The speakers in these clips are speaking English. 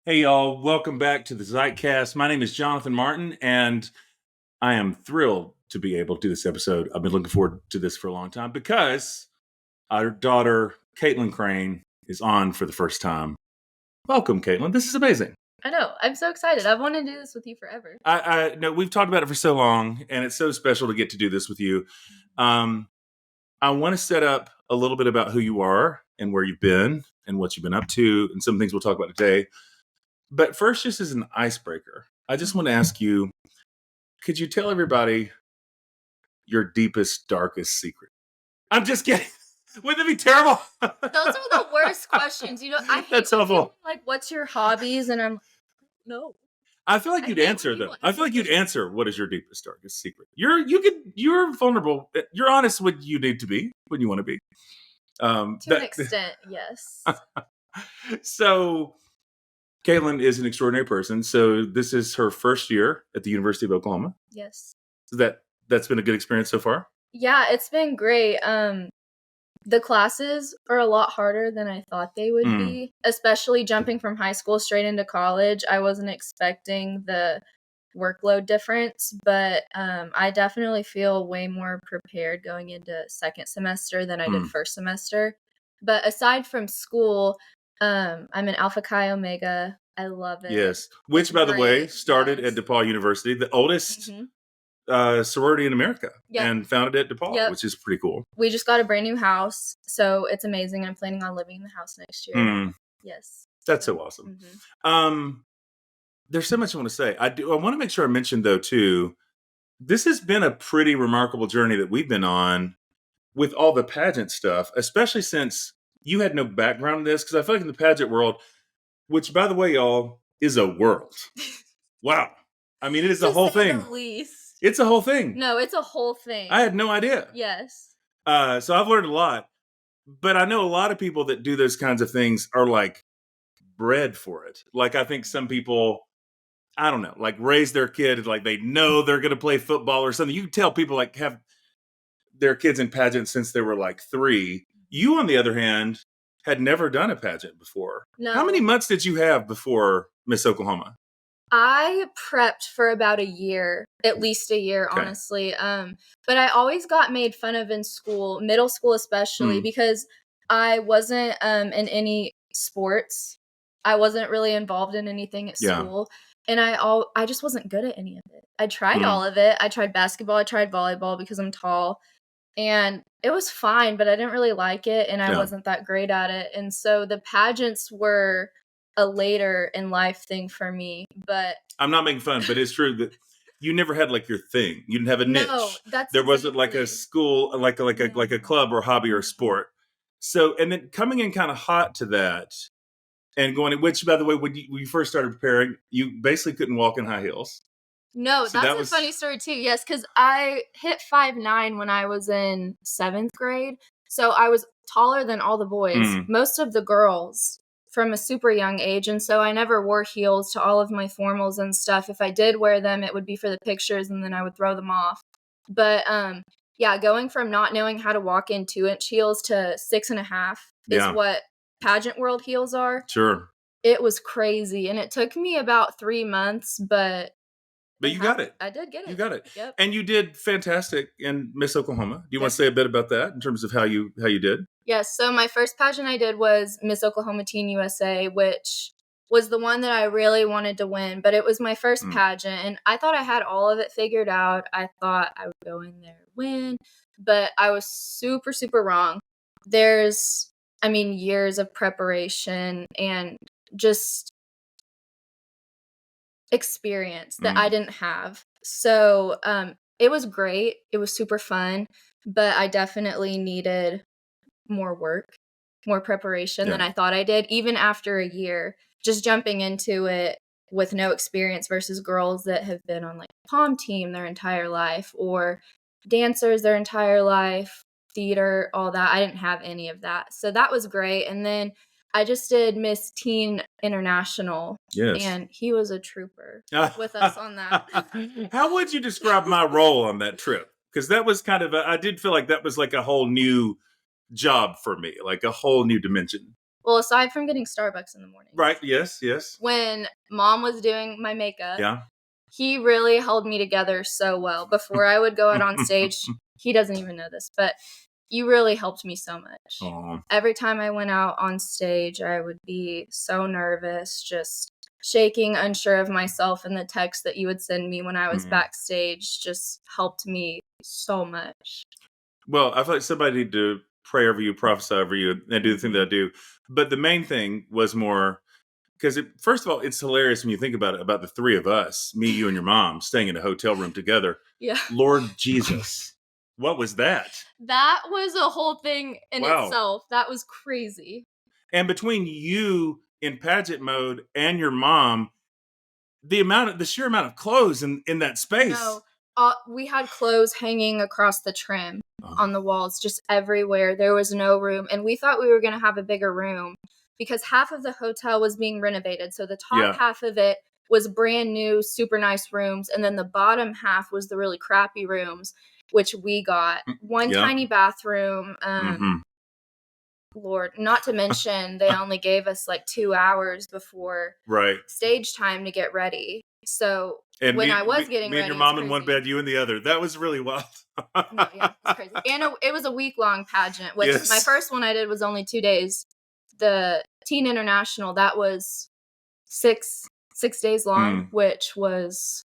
Hey, y'all. Welcome back to the Zeitcast. My name is Jonathan Martin, and I am thrilled to be able to do this episode. I've been looking forward to this for a long time because our daughter, Kaitlyn Crain, is on for the first time. Welcome, Kaitlyn. This is amazing. I know. I'm so excited. I've wanted to do this with you forever. I know we've talked about it for so long, and it's so special to get to do this with you. I want to set up a little bit about who you are and where you've been and what you've been up to and some things we'll talk about today. But first, just as an icebreaker, I just want to ask you, could you tell everybody your deepest, darkest secret? I'm just kidding. Wouldn't that be terrible? Those are the worst questions. I hate That's awful. Like, what's your hobbies? And I'm no. I feel like you'd answer though. I feel like you'd answer, what is your deepest, darkest secret? You're vulnerable. You're honest when you need to be, when you want to be. To an extent, yes. So Kaitlyn is an extraordinary person. So this is her first year at the University of Oklahoma. Yes. So that's been a good experience so far? Yeah, it's been great. The classes are a lot harder than I thought they would be, especially jumping from high school straight into college. I wasn't expecting the workload difference, but I definitely feel way more prepared going into second semester than I did first semester. But aside from school, I'm an Alpha Chi Omega. I love it. Yes. Which, by the way, started at DePaul University, the oldest sorority in America, and founded at DePaul, which is pretty cool. We just got a brand new house, so it's amazing. I'm planning on living in the house next year. Yes. That's so awesome. There's so much I want to say. I want to make sure I mention, though, too, this has been a pretty remarkable journey that we've been on with all the pageant stuff, especially since you had no background in this, because I feel like in the pageant world, which, by the way, y'all, is a world. Wow. I mean, it is a whole thing. The least. It's a whole thing. No, it's a whole thing. I had no idea. Yes. So I've learned a lot. But I know a lot of people that do those kinds of things are like bred for it. Like, I think some people, I don't know, like raise their kid, like they know they're going to play football or something. You can tell people like have their kids in pageants since they were like 3. You, on the other hand, had never done a pageant before. No. How many months did you have before Miss Oklahoma? I prepped for about a year, at least a year, honestly. But I always got made fun of in school, middle school especially, because I wasn't in any sports. I wasn't really involved in anything at school. And I just wasn't good at any of it. I tried all of it. I tried basketball. I tried volleyball because I'm tall. And it was fine, but I didn't really like it. And I wasn't that great at it. And so the pageants were a later in life thing for me. But I'm not making fun, but it's true that you never had like your thing. You didn't have a niche. No, there wasn't like a school, like a club or hobby or sport. So, and then coming in kind of hot to that and going, which, by the way, when you first started preparing, you basically couldn't walk in high heels. No, so that's a funny story too. Yes, because I hit 5'9" when I was in 7th grade. So I was taller than all the boys, most of the girls from a super young age. And so I never wore heels to all of my formals and stuff. If I did wear them, it would be for the pictures and then I would throw them off. But going from not knowing how to walk in 2-inch heels to 6.5 is what pageant world heels are. Sure. It was crazy. And it took me about 3 months, but you got it. I did get it. You got it. Yep. And you did fantastic in Miss Oklahoma. Do you want to say a bit about that in terms of how you did? Yes. So my first pageant I did was Miss Oklahoma Teen USA, which was the one that I really wanted to win. But it was my first pageant, and I thought I had all of it figured out. I thought I would go in there and win, but I was super, super wrong. There's, years of preparation and just experience that I didn't have. So it was great. It was super fun, but I definitely needed more work, more preparation than I thought I did, even after a year, just jumping into it with no experience versus girls that have been on like pom team their entire life or dancers their entire life, theater, all that. I didn't have any of that. So that was great. And then I just did Miss Teen International, and he was a trooper with us on that. How would you describe my role on that trip? Because that was kind of I did feel like that was like a whole new job for me, like a whole new dimension. Well, aside from getting Starbucks in the morning. Right. Yes. When Mom was doing my makeup, yeah, he really held me together so well. Before I would go out on stage, he doesn't even know this, but you really helped me so much. Aww. Every time I went out on stage, I would be so nervous, just shaking, unsure of myself, and the text that you would send me when I was backstage just helped me so much. Well, I feel like somebody need to pray over you, prophesy over you, and do the thing that I do. But the main thing was more because, first of all, it's hilarious when you think about it, about the three of us, me, you, and your mom, staying in a hotel room together. Yeah. Lord Jesus. What was that? That was a whole thing in itself. That was crazy. And between you in pageant mode and your mom, the sheer amount of clothes in that space. No, we had clothes hanging across the trim on the walls, just everywhere. There was no room. And we thought we were going to have a bigger room because half of the hotel was being renovated. So the top half of it was brand new, super nice rooms. And then the bottom half was the really crappy rooms, which we got. One tiny bathroom. Lord, not to mention they only gave us like 2 hours before stage time to get ready. So and when I was getting ready, me and your mom in one bed, you in the other. That was really wild. No, yeah, it's crazy. And it was a week-long pageant, which my first one I did was only 2 days. The Teen International, that was six days long, which was,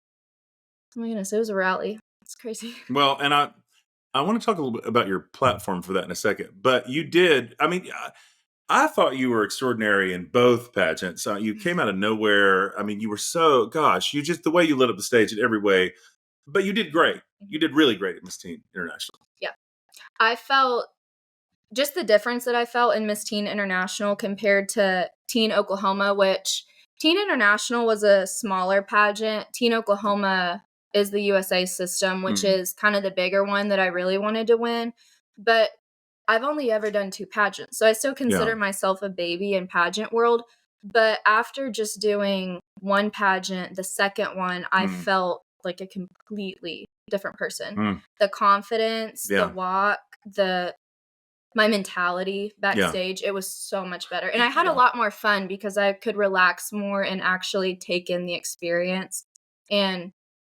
oh my goodness, it was a rally. It's crazy. Well, and I want to talk a little bit about your platform for that in a second. But you did, I mean, I thought you were extraordinary in both pageants. You came out of nowhere. I mean, you were so, gosh, you just, the way you lit up the stage in every way. But you did great. You did really great at Miss Teen International. Yeah. I felt just the difference that I felt in Miss Teen International compared to Teen Oklahoma, which Teen International was a smaller pageant. Teen Oklahoma is the USA system, which is kind of the bigger one that I really wanted to win. But I've only ever done 2 pageants, so I still consider myself a baby in pageant world. But after just doing one pageant, the second one, I felt like a completely different person. The confidence, the walk, my mentality backstage, it was so much better. And I had a lot more fun because I could relax more and actually take in the experience and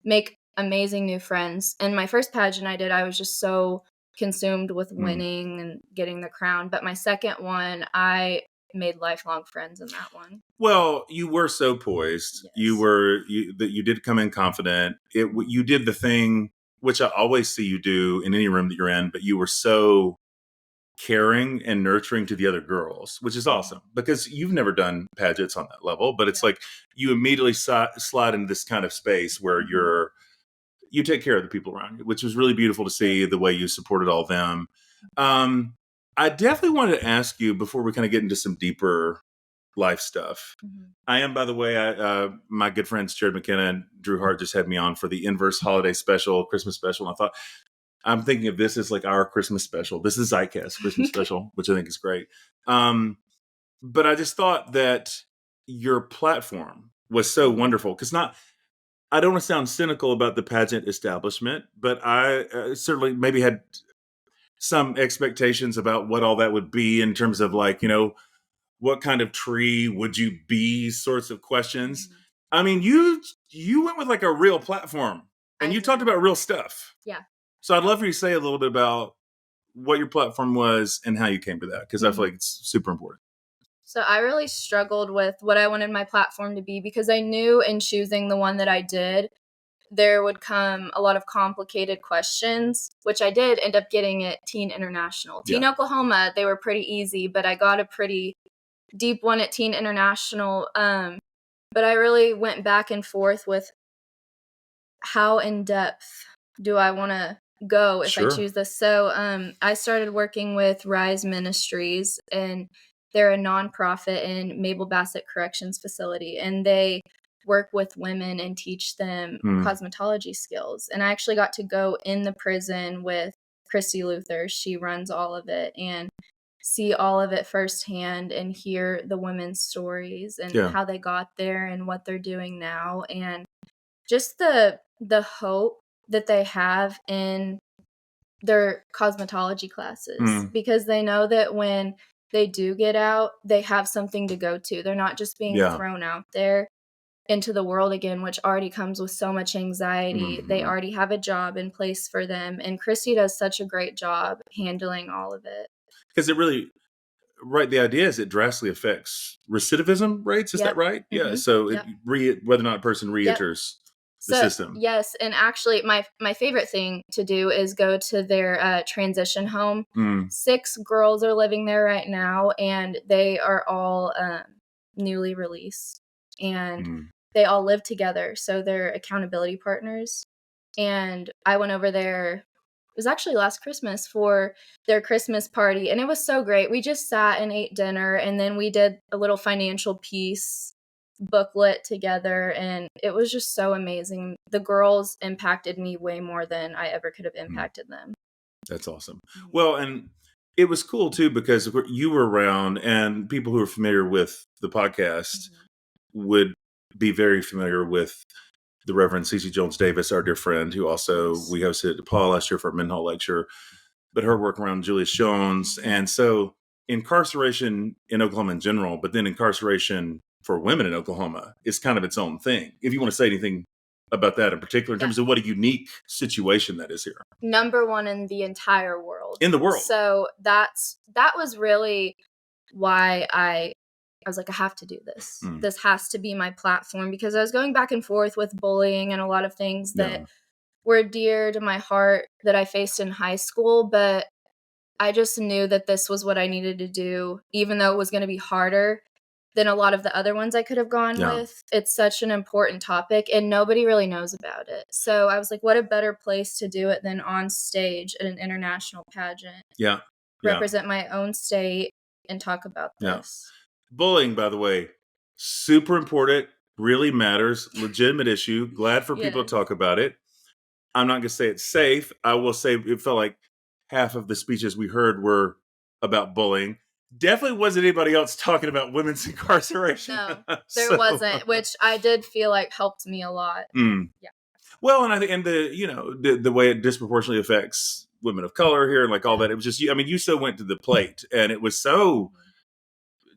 make amazing new friends. And my first pageant I did, I was just so consumed with winning and getting the crown. But my second one, I made lifelong friends in that one. Well, you were so poised. Yes. You did come in confident. You did the thing which I always see you do in any room that you're in, but you were so caring and nurturing to the other girls, which is awesome because you've never done pageants on that level, but it's like you immediately slide into this kind of space where you take care of the people around you, which was really beautiful to see the way you supported all of them. I definitely wanted to ask you before we kind of get into some deeper life stuff. I am, by the way, my good friends Jared McKenna and Drew Hart just had me on for the Inverse Holiday Special, Christmas Special. And I thought, I'm thinking of this as like our Christmas special. This is Zeitcast Christmas Special, which I think is great. But I just thought that your platform was so wonderful because I don't want to sound cynical about the pageant establishment, but I certainly maybe had some expectations about what all that would be in terms of like, what kind of tree would you be sorts of questions. I mean, you went with like a real platform and you talked about real stuff. Yeah. So I'd love for you to say a little bit about what your platform was and how you came to that, because I feel like it's super important. So I really struggled with what I wanted my platform to be because I knew in choosing the one that I did, there would come a lot of complicated questions, which I did end up getting at Teen International. Teen Oklahoma, they were pretty easy, but I got a pretty deep one at Teen International. But I really went back and forth with how in depth do I want to go if I choose this. So I started working with Rise Ministries, and they're a nonprofit in Mabel Bassett Corrections Facility, and they work with women and teach them cosmetology skills. And I actually got to go in the prison with Christy Luther. She runs all of it, and see all of it firsthand and hear the women's stories and how they got there and what they're doing now, and just the hope that they have in their cosmetology classes, because they know that when they do get out, they have something to go to. They're not just being thrown out there into the world again, which already comes with so much anxiety. They already have a job in place for them. And Christy does such a great job handling all of it. Because it really, right, the idea is it drastically affects recidivism rates. Is that right? Yeah. So whether or not a person re-enters the system. Yes. And actually, my favorite thing to do is go to their transition home. 6 girls are living there right now, and they are all newly released. And they all live together. So they're accountability partners. And I went over there. It was actually last Christmas for their Christmas party. And it was so great. We just sat and ate dinner. And then we did a little financial piece booklet together. And it was just so amazing. The girls impacted me way more than I ever could have impacted them. That's awesome. Well, and it was cool too, because you were around, and people who are familiar with the podcast would be very familiar with the Reverend Cece Jones Davis, our dear friend, who also we hosted at Paul last year for a mental lecture, but her work around Julius Jones. And so incarceration in Oklahoma in general, but then incarceration for women in Oklahoma is kind of its own thing. If you want to say anything about that in particular, in terms of what a unique situation that is here. Number 1 in the entire world. In the world. So that was really why I was like, I have to do this. This has to be my platform, because I was going back and forth with bullying and a lot of things that were dear to my heart that I faced in high school. But I just knew that this was what I needed to do, even though it was going to be harder than a lot of the other ones I could have gone with. It's such an important topic, and nobody really knows about it. So I was like, what a better place to do it than on stage at an international pageant. Represent my own state and talk about this. Bullying, by the way, super important, really matters, legitimate issue. Glad for people to talk about it. I'm not going to say it's safe. I will say it felt like half of the speeches we heard were about bullying. Definitely wasn't anybody else talking about women's incarceration. No, there wasn't, which I did feel like helped me a lot. Well, and I think, and the way it disproportionately affects women of color here, and like all that, it was just, I mean, you so went to the plate, and it was so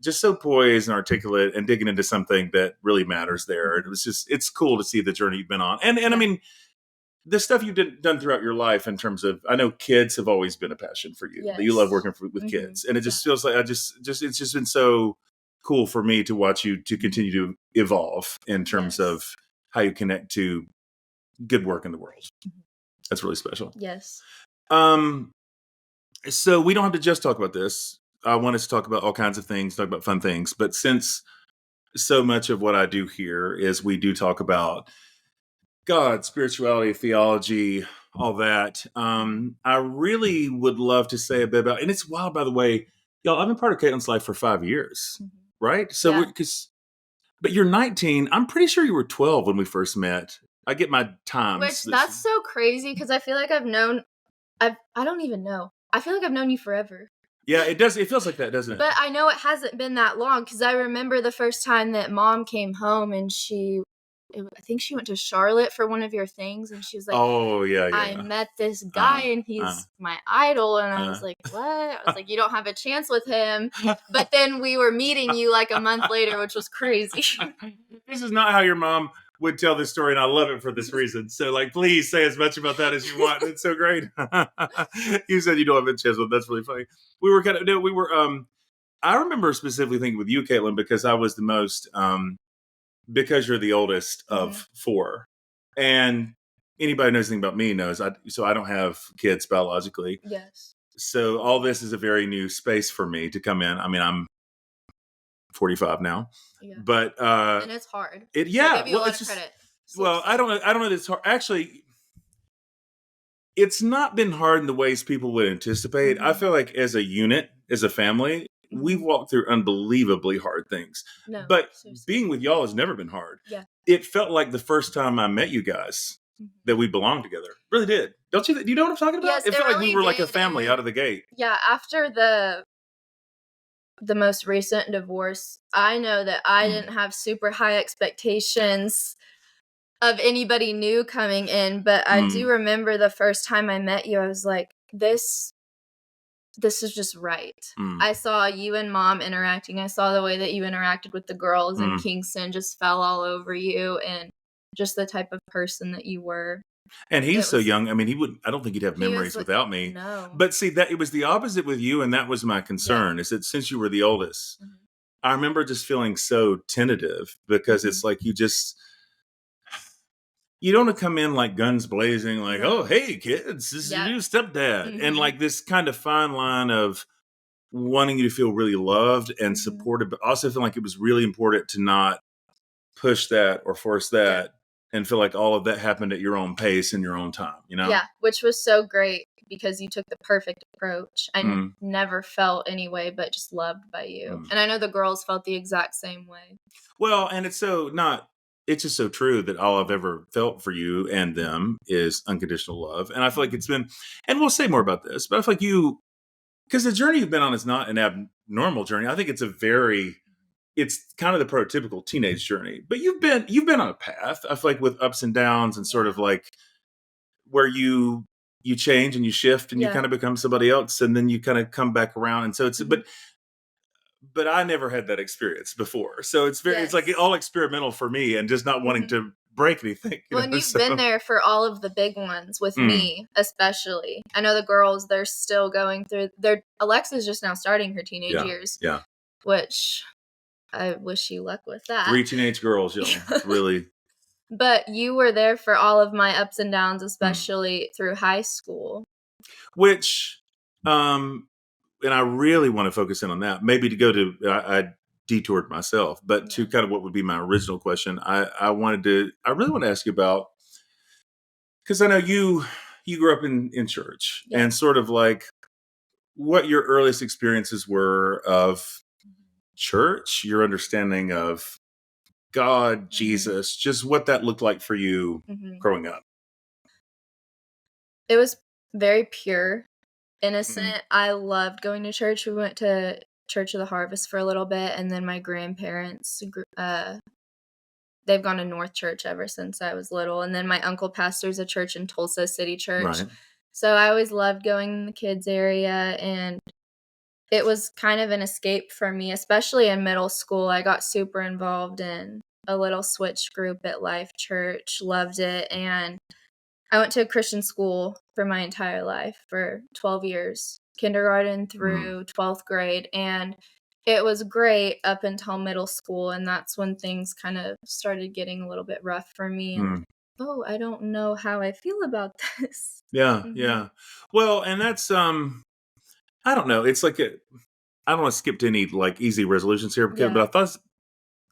just so poised and articulate and digging into something that really matters there. And it was just, it's cool to see the journey you've been on. And I mean, the stuff you've done throughout your life in terms of, I know kids have always been a passion for you. You love working with kids. And it just feels like it's just been so cool for me to watch you to continue to evolve in terms of how you connect to good work in the world. That's really special. Yes. So we don't have to just talk about this. I want us to talk about all kinds of things, talk about fun things. But since so much of what I do here is we do talk about God, spirituality, theology, all that. I really would love to say a bit about, and it's wild, by the way, y'all, I've been part of Kaitlyn's life for 5 years, right? So, but you're 19. I'm pretty sure you were 12 when we first met. I get my times. Which, that's so crazy, because I feel like I don't even know. I feel like I've known you forever. Yeah, it does. It feels like that, doesn't it? But I know it hasn't been that long, because I remember the first time that Mom came home, and I think she went to Charlotte for one of your things, and she was like, "Oh yeah, I met this guy, and he's my idol." And I was like, "What?" I was like, "You don't have a chance with him." But then we were meeting you like a month later, which was crazy. This is not how your mom would tell this story, and I love it for this reason. So, like, please say as much about that as you want. It's so great. You said you don't have a chance with. That's really funny. We were I remember specifically thinking with you, Kaitlyn, because I was the most. Because you're the oldest of 4, and anybody who knows anything about me knows so I don't have kids biologically. Yes. So all this is a very new space for me to come in. I mean, I'm 45 now, but and it's hard. Give you a lot of credit. Well, I don't know that it's hard. Actually, it's not been hard in the ways people would anticipate. I feel like as a unit, as a family, we've walked through unbelievably hard things. No, but seriously. Being with y'all has never been hard. Yeah. It felt like the first time I met you guys that we belonged together. Really did. Don't you? Do you know what I'm talking about? Yes, it felt really like we were like a family out of the gate. Yeah, after the most recent divorce, I know that I didn't have super high expectations of anybody new coming in, but I do remember the first time I met you, I was like, this this is just right. I saw you and Mom interacting. I saw the way that you interacted with the girls, and Kingston just fell all over you, and just the type of person that you were. And he's so young. I mean, I don't think he'd have memories without me. No. But see, that it was the opposite with you, and that was my concern, is that since you were the oldest, I remember just feeling so tentative, because it's like you don't want to come in like guns blazing, like, oh, hey, kids, this is your new stepdad. And like this kind of fine line of wanting you to feel really loved and supported, but also feeling like it was really important to not push that or force that and feel like all of that happened at your own pace in your own time, you know? Yeah, which was so great because you took the perfect approach. I never felt any way but just loved by you. And I know the girls felt the exact same way. Well, and it's just so true that all I've ever felt for you and them is unconditional love. And I feel like it's been, and we'll say more about this, but I feel like because the journey you've been on is not an abnormal journey. I think it's kind of the prototypical teenage journey, but you've been on a path, I feel like, with ups and downs, and sort of like where you change and you shift and you kind of become somebody else, and then you kind of come back around. And so it's, but I never had that experience before. So it's it's like all experimental for me, and just not wanting to break anything. Well, you've been there for all of the big ones with me, especially. I know the girls, they're still going through Alexa's just now starting her teenage years. Yeah. Which I wish you luck with that. 3 teenage girls, really. But you were there for all of my ups and downs, especially through high school. Which, and I really want to focus in on that. Maybe to go to, I detoured myself, but to kind of what would be my original question, I really want to ask you about, because I know you grew up in church, and sort of like what your earliest experiences were of church, your understanding of God, Jesus, just what that looked like for you growing up. It was very pure, innocent. I loved going to church. We went to Church of the Harvest for a little bit, and then my grandparents, they've gone to North Church ever since I was little, and then my uncle pastors a church in Tulsa City Church. Right. So I always loved going in the kids area, and it was kind of an escape for me, especially in middle school. I got super involved in a little switch group at Life Church, loved it, and I went to a Christian school for my entire life for 12 years, kindergarten through 12th grade, and it was great up until middle school, and that's when things kind of started getting a little bit rough for me, and I don't know how I feel about this. Yeah. Well, and that's I don't know. It's like I don't want to skip to any like easy resolutions here, but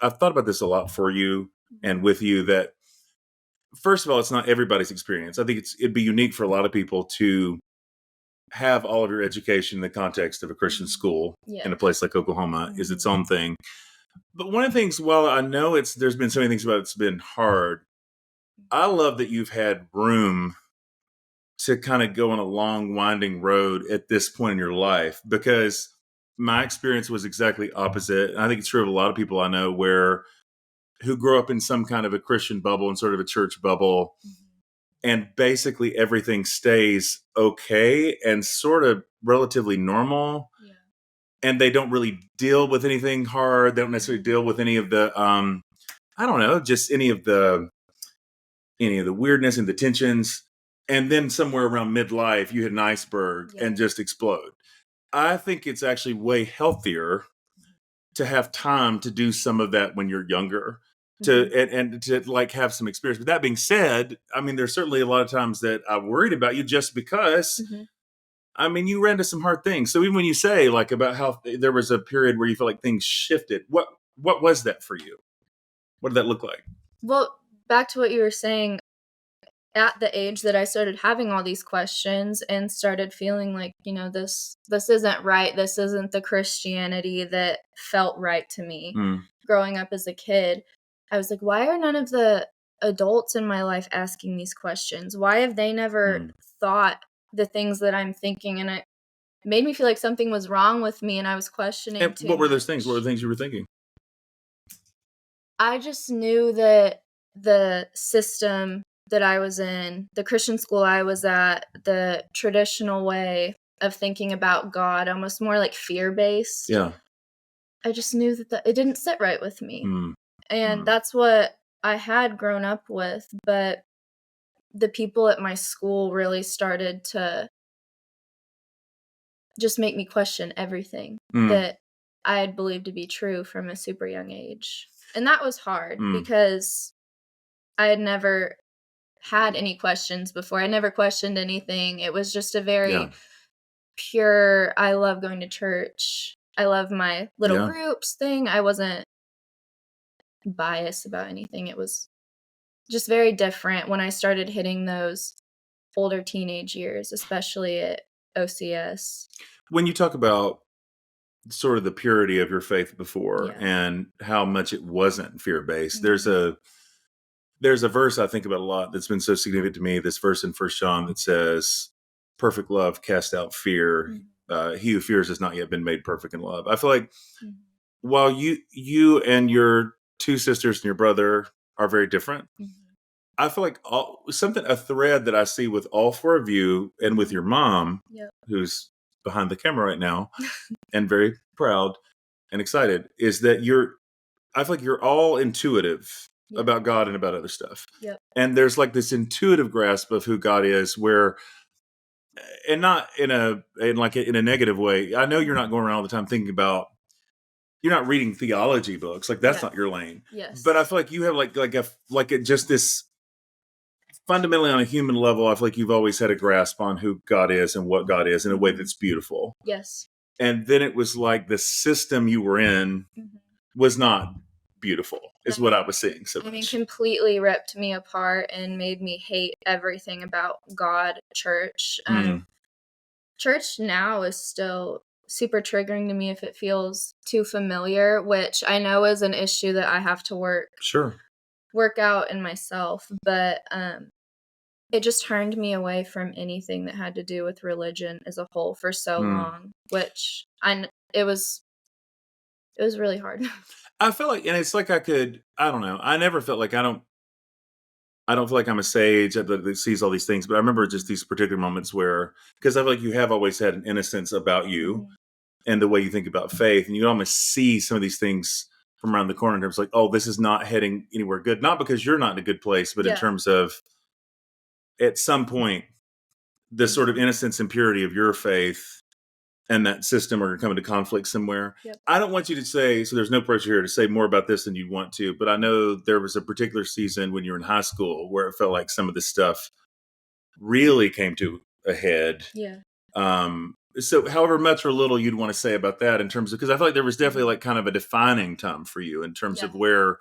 I've thought about this a lot for you and with you, that first of all, it's not everybody's experience. I think it'd be unique for a lot of people to have all of your education in the context of a Christian school in a place like Oklahoma is its own thing. But one of the things, while I know there's been so many things about it's been hard, I love that you've had room to kind of go on a long, winding road at this point in your life, because my experience was exactly opposite. And I think it's true of a lot of people I know who grow up in some kind of a Christian bubble and sort of a church bubble, and basically everything stays okay and sort of relatively normal. Yeah. And they don't really deal with anything hard. They don't necessarily deal with any of the, I don't know, just any of the weirdness and the tensions. And then somewhere around midlife, you hit an iceberg and just explode. I think it's actually way healthier to have time to do some of that when you're younger, and to like have some experience. But that being said, I mean, there's certainly a lot of times that I worried about you just because, I mean, you ran into some hard things. So even when you say like about how there was a period where you felt like things shifted, what was that for you? What did that look like? Well, back to what you were saying, at the age that I started having all these questions and started feeling like, this isn't right. This isn't the Christianity that felt right to me. Growing up as a kid, I was like, why are none of the adults in my life asking these questions? Why have they never thought the things that I'm thinking? And it made me feel like something was wrong with me, and I was questioning and what were those things? What were the things you were thinking? I just knew that the system that I was in, the Christian school I was at, the traditional way of thinking about God, almost more like fear-based. Yeah. I just knew that it didn't sit right with me. Mm. And that's what I had grown up with. But the people at my school really started to just make me question everything that I had believed to be true from a super young age. And that was hard because I had never had any questions before. I never questioned anything. It was just a very pure, I love going to church. I love my little groups thing. I wasn't biased about anything. It was just very different when I started hitting those older teenage years, especially at OCS. When you talk about sort of the purity of your faith before and how much it wasn't fear-based, there's a verse I think about a lot that's been so significant to me, this verse in 1 John that says, perfect love casts out fear. He who fears has not yet been made perfect in love. I feel like while you and your two sisters and your brother are very different, I feel like a thread that I see with all four of you and with your mom, who's behind the camera right now and very proud and excited, is that I feel like you're all intuitive about God and about other stuff. And there's like this intuitive grasp of who God is and not in a negative way. I know you're not going around all the time thinking about, you're not reading theology books. Like that's not your lane. But I feel like you have just this fundamentally on a human level. I feel like you've always had a grasp on who God is and what God is in a way that's beautiful. And then it was like the system you were in was not beautiful, is what I was seeing. So I mean, completely ripped me apart and made me hate everything about God, church. Church now is still super triggering to me if it feels too familiar, which I know is an issue that I have to work out in myself. But it just turned me away from anything that had to do with religion as a whole for so long, which it was really hard. I feel like, and it's like I don't know. I never felt like I don't feel like I'm a sage that sees all these things, but I remember just these particular moments where, because I feel like you have always had an innocence about you and the way you think about faith, and you almost see some of these things from around the corner in terms of like, oh, this is not heading anywhere good. Not because you're not in a good place, but in terms of at some point, the sort of innocence and purity of your faith and that system are going to come into conflict somewhere. I don't want you to say, so there's no pressure here to say more about this than you'd want to, but I know there was a particular season when you were in high school where it felt like some of this stuff really came to a head. So however much or little you'd want to say about that in terms of, because I feel like there was definitely like kind of a defining time for you in terms of where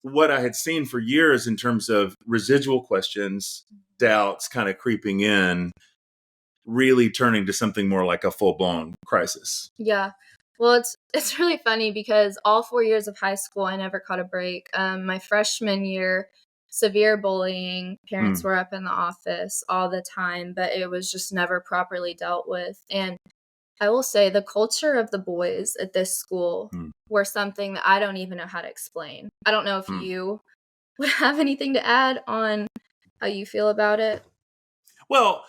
what I had seen for years in terms of residual questions, doubts kind of creeping in, really turning to something more like a full-blown crisis. Well, it's really funny because all 4 years of high school, I never caught a break. My freshman year, severe bullying. Parents were up in the office all the time, but it was just never properly dealt with. And I will say the culture of the boys at this school were something that I don't even know how to explain. I don't know if you would have anything to add on how you feel about it. Well,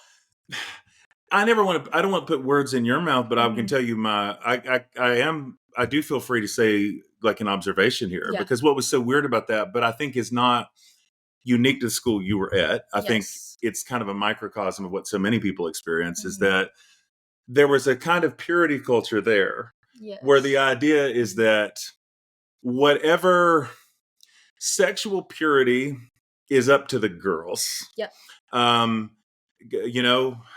I don't want to put words in your mouth, but I can tell you I do feel free to say like an observation here, because what was so weird about that, but I think is not unique to the school you were at. I think it's kind of a microcosm of what so many people experience, is that there was a kind of purity culture there where the idea is that whatever sexual purity is up to the girls.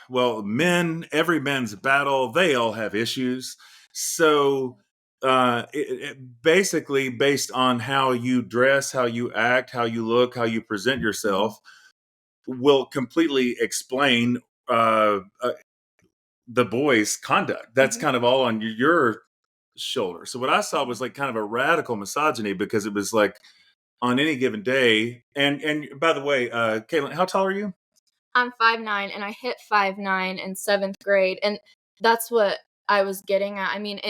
Well, every man's a battle. They all have issues. So basically based on how you dress, how you act, how you look, how you present yourself will completely explain the boys' conduct. That's kind of all on your shoulder. So what I saw was like kind of a radical misogyny, because it was like on any given day. And by the way, Kaitlyn, how tall are you? I'm 5'9", and I hit 5'9" in 7th grade, and that's what I was getting at. I mean,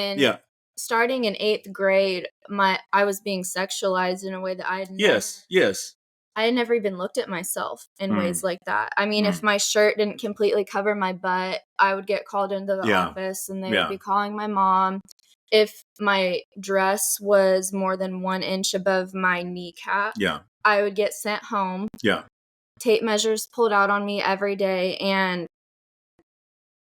starting in 8th grade, I was being sexualized in a way that I had never. Yes. I had never even looked at myself in ways like that. I mean, if my shirt didn't completely cover my butt, I would get called into the office and they would be calling my mom. If my dress was more than 1 inch above my kneecap, I would get sent home. Tape measures pulled out on me every day. And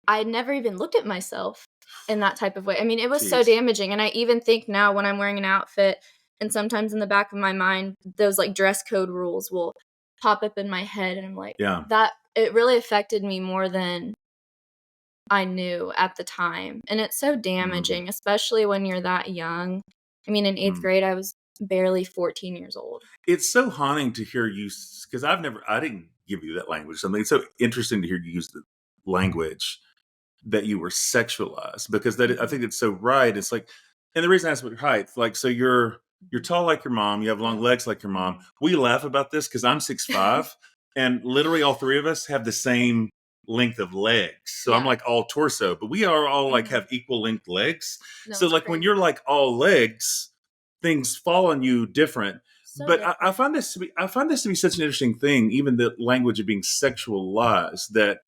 I had never even looked at myself in that type of way. I mean, it was so damaging. And I even think now when I'm wearing an outfit, and sometimes in the back of my mind, those like dress code rules will pop up in my head. And I'm like, that it really affected me more than I knew at the time. And it's so damaging, especially when you're that young. I mean, in 8th grade, I was barely 14 years old. It's so haunting to hear you, because I didn't give you that language. Something it's so interesting to hear you use the language that you were sexualized, because that I think it's so right. It's like, and the reason I asked about your height, like, so you're tall like your mom, you have long legs like your mom. We laugh about this because I'm 6'5", and literally all three of us have the same length of legs. So I'm like all torso, but we are all like have equal length legs. No, so like crazy. When you're like all legs, things fall on you different. So but different. I find this to be such an interesting thing, even the language of being sexualized, that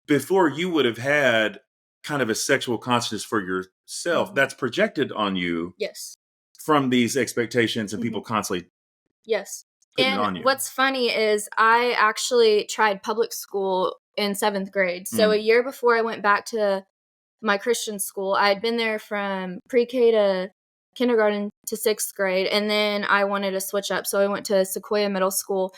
before you would have had kind of a sexual consciousness for yourself, that's projected on you. Yes. From these expectations and people constantly putting it on you. What's funny is I actually tried public school in 7th grade. So a year before I went back to my Christian school, I had been there from pre-K to kindergarten to 6th grade. And then I wanted to switch up. So I went to Sequoia Middle School.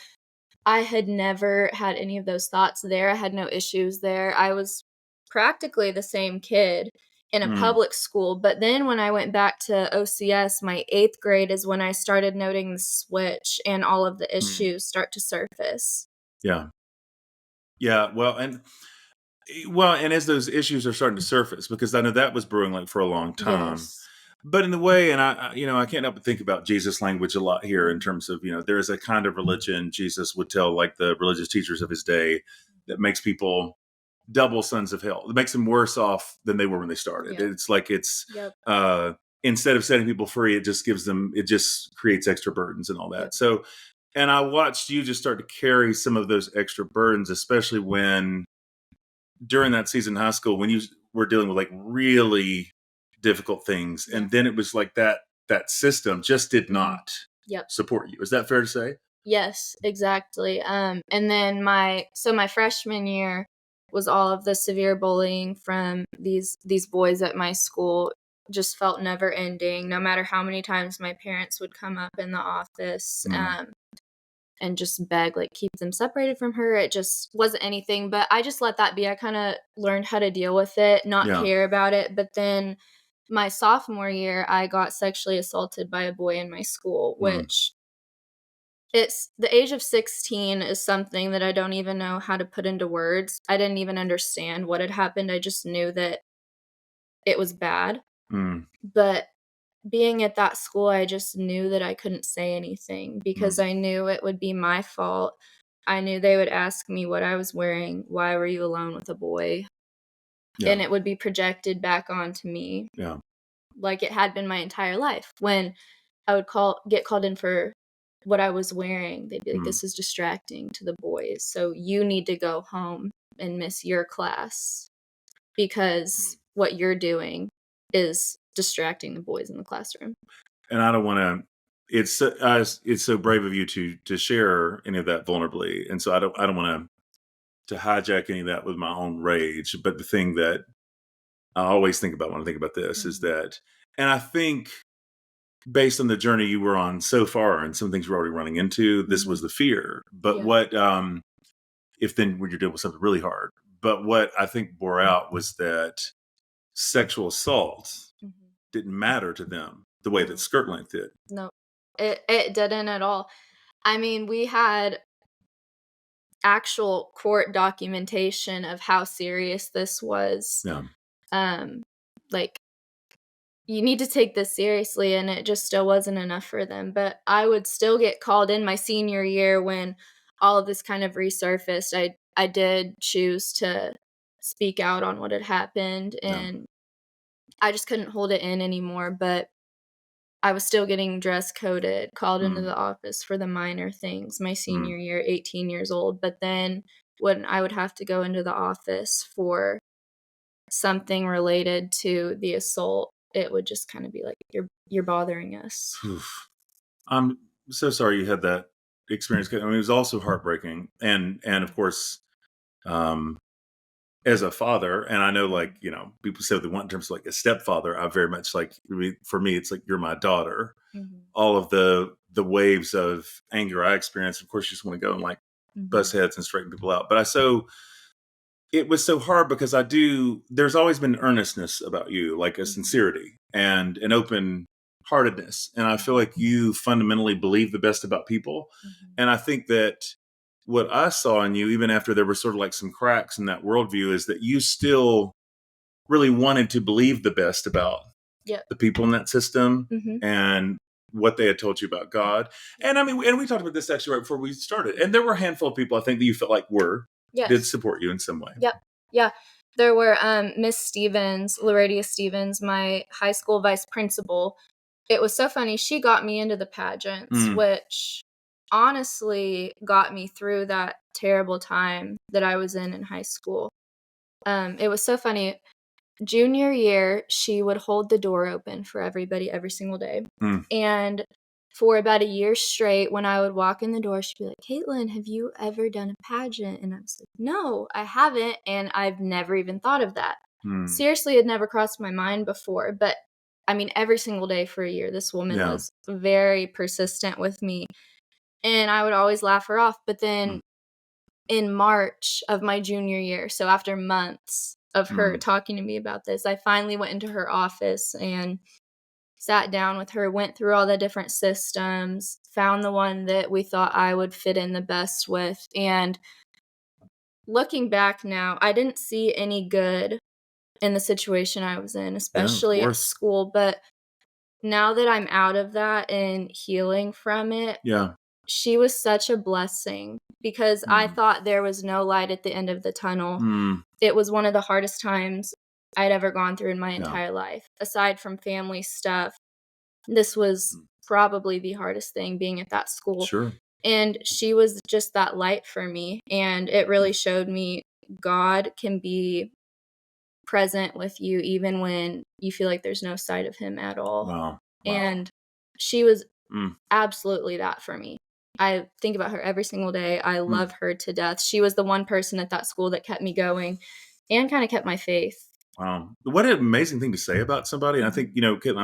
I had never had any of those thoughts there. I had no issues there. I was practically the same kid in a public school. But then when I went back to OCS, my 8th grade is when I started noting the switch and all of the issues start to surface. Yeah. Well, and as those issues are starting to surface, because I know that was brewing like for a long time. Yes. But in the way, and I can't help but think about Jesus language a lot here in terms of, there is a kind of religion Jesus would tell like the religious teachers of his day that makes people double sons of hell. It makes them worse off than they were when they started. It's like instead of setting people free, it just creates extra burdens and all that. So, and I watched you just start to carry some of those extra burdens, especially when during that season in high school, when you were dealing with like really difficult things. And then it was like that system just did not support you. Is that fair to say? Yes, exactly. And then my freshman year was all of the severe bullying from these boys at my school. Just felt never ending, no matter how many times my parents would come up in the office and just beg, like, keep them separated from her. It just wasn't anything, but I just let that be. I kind of learned how to deal with it, not care about it. But then my sophomore year, I got sexually assaulted by a boy in my school, which it's the age of 16 is something that I don't even know how to put into words. I didn't even understand what had happened. I just knew that it was bad. But being at that school, I just knew that I couldn't say anything because I knew it would be my fault. I knew they would ask me what I was wearing. Why were you alone with a boy? And it would be projected back onto me. Like it had been my entire life. When I would get called in for what I was wearing, they'd be like, this is distracting to the boys. So you need to go home and miss your class because what you're doing is distracting the boys in the classroom. And I don't want to. It's so brave of you to share any of that vulnerably, and so I don't want to hijack any of that with my own rage. But the thing that I always think about when I think about this is that, and I think based on the journey you were on so far and some things you're already running into, this was the fear. But what if then when you're dealing with something really hard? But what I think bore out was that sexual assault didn't matter to them the way that skirt length did. No, it didn't at all. I mean, we had actual court documentation of how serious this was. Like, you need to take this seriously, and it just still wasn't enough for them. But I would still get called in my senior year when all of this kind of resurfaced. I did choose to speak out on what had happened, and I just couldn't hold it in anymore. But I was still getting dress coded, called into the office for the minor things my senior year, 18 years old. But then when I would have to go into the office for something related to the assault, it would just kind of be like, you're bothering us. I'm so sorry you had that experience. I mean, it was also heartbreaking. And of course, as a father, and I know, like, you know, people say what they want in terms of like a stepfather. I very much like, for me, it's like, you're my daughter. All of the waves of anger I experienced, of course, you just want to go and like bust heads and straighten people out. But it was so hard because there's always been earnestness about you, like a sincerity and an open heartedness. And I feel like you fundamentally believe the best about people. And I think that what I saw in you, even after there were sort of like some cracks in that worldview, is that you still really wanted to believe the best about the people in that system and what they had told you about God. And I mean, and we talked about this actually right before we started. And there were a handful of people I think that you felt like did support you in some way. Yep. Yeah. There were Miss Stevens, Loredia Stevens, my high school vice principal. It was so funny. She got me into the pageants, which honestly got me through that terrible time that I was in high school. It was so funny. Junior year, she would hold the door open for everybody every single day. And for about a year straight, when I would walk in the door, she'd be like, Kaitlyn, have you ever done a pageant? And I was like, no, I haven't. And I've never even thought of that. Seriously, it never crossed my mind before. But I mean, every single day for a year, this woman was very persistent with me. And I would always laugh her off. But then in March of my junior year, so after months of her talking to me about this, I finally went into her office and sat down with her, went through all the different systems, found the one that we thought I would fit in the best with. And looking back now, I didn't see any good in the situation I was in, especially at school. But now that I'm out of that and healing from it, she was such a blessing because I thought there was no light at the end of the tunnel. It was one of the hardest times I'd ever gone through in my entire life. Aside from family stuff, this was probably the hardest thing, being at that school. And she was just that light for me. And it really showed me God can be present with you even when you feel like there's no sight of him at all. And she was absolutely that for me. I think about her every single day. I love her to death. She was the one person at that school that kept me going and kind of kept my faith. Wow. What an amazing thing to say about somebody. And I think, you know, Kaitlyn,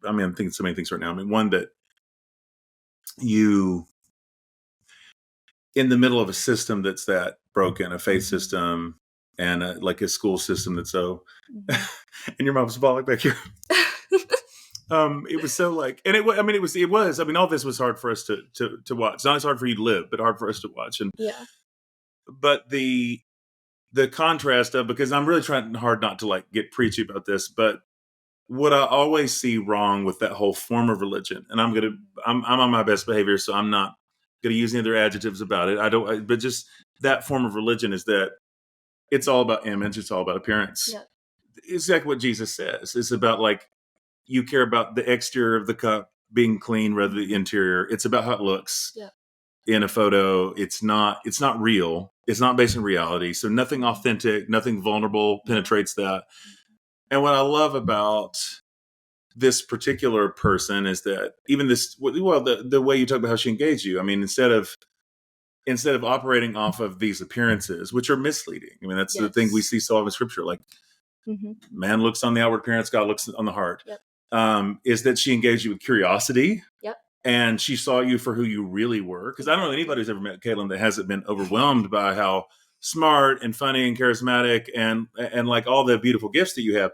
I'm thinking so many things right now. I mean, one, that you, in the middle of a system that's that broken, a faith system and like a school system that's so, and your mom's symbolic back here. It was so like, and it was, I mean, all this was hard for us to watch. It's not as hard for you to live, but hard for us to watch. And, but the contrast of, because I'm really trying hard not to like get preachy about this, but what I always see wrong with that whole form of religion, and I'm on my best behavior, so I'm not going to use any other adjectives about it. But just that form of religion is that it's all about image. It's all about appearance. It's exactly what Jesus says. It's about like, you care about the exterior of the cup being clean rather than the interior. It's about how it looks in a photo. It's not real. It's not based on reality. So nothing authentic, nothing vulnerable penetrates that. And what I love about this particular person is that even the way you talk about how she engaged you, I mean, instead of operating off of these appearances, which are misleading. I mean, that's the thing we see so often in scripture, like man looks on the outward appearance, God looks on the heart. Is that she engaged you with curiosity. And she saw you for who you really were. Because I don't know anybody who's ever met Kaitlyn that hasn't been overwhelmed by how smart and funny and charismatic and like all the beautiful gifts that you have.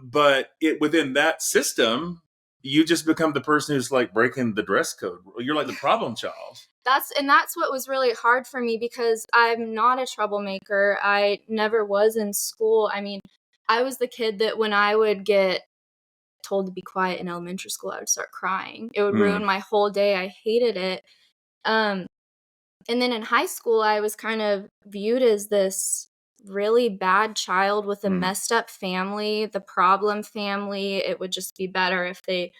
But within that system, you just become the person who's like breaking the dress code. You're like the problem child. That's what was really hard for me because I'm not a troublemaker. I never was in school. I mean, I was the kid that when I would get told to be quiet in elementary school, I would start crying. It would ruin my whole day. I hated it. And then in high school, I was kind of viewed as this really bad child with a messed up family, the problem family. It would just be better if they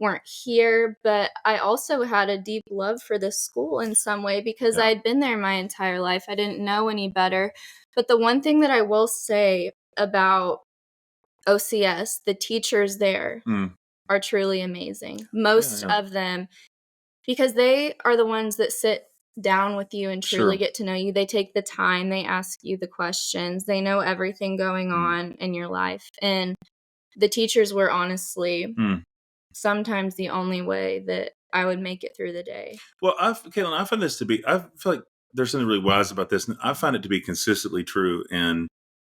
weren't here, but I also had a deep love for this school in some way because I had been there my entire life. I didn't know any better. But the one thing that I will say about OCS, the teachers there are truly amazing. Most of them, because they are the ones that sit down with you and truly get to know you. They take the time, they ask you the questions, they know everything going on in your life. And the teachers were honestly sometimes the only way that I would make it through the day. Well, Kaitlyn, I find this to be, I feel like there's something really wise about this. And I find it to be consistently true in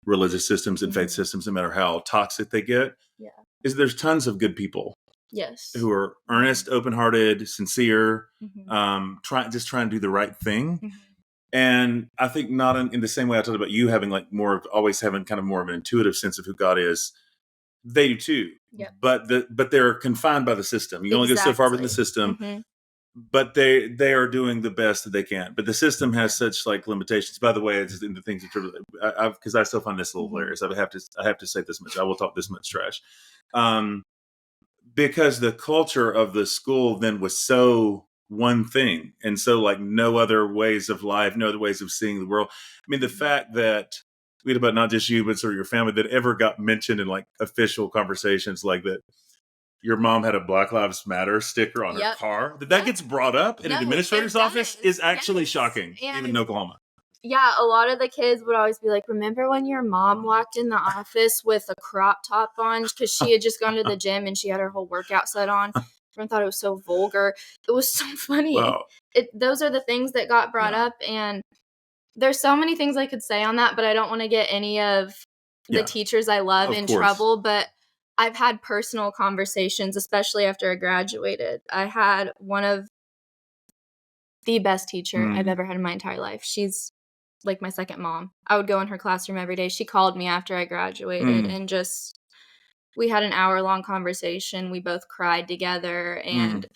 religious systems and faith systems, no matter how toxic they get, is there's tons of good people. Yes. Who are earnest, open-hearted, sincere, trying to do the right thing. And I think not in the same way I talked about you having like always having kind of more of an intuitive sense of who God is. They do too. But they're confined by the system. You only go so far within the system. But they are doing the best that they can. But the system has such like limitations. By the way, it's in the things that because I still find this a little hilarious. I have to say this much. I will talk this much trash. Because the culture of the school then was so one thing. And so like no other ways of life, no other ways of seeing the world. I mean, the fact that we had about not just you, but sort of your family that ever got mentioned in like official conversations like that. Your mom had a Black Lives Matter sticker on her car. That gets brought up in an administrator's office is actually shocking, even in Oklahoma. Yeah, a lot of the kids would always be like, remember when your mom walked in the office with a crop top on because she had just gone to the gym and she had her whole workout set on? Everyone thought it was so vulgar. It was so funny. Wow. Those are the things that got brought up, and there's so many things I could say on that, but I don't want to get any of the teachers I love in trouble. But I've had personal conversations, especially after I graduated. I had one of the best teacher I've ever had in my entire life. She's like my second mom. I would go in her classroom every day. She called me after I graduated and we had an hour-long conversation. We both cried together, and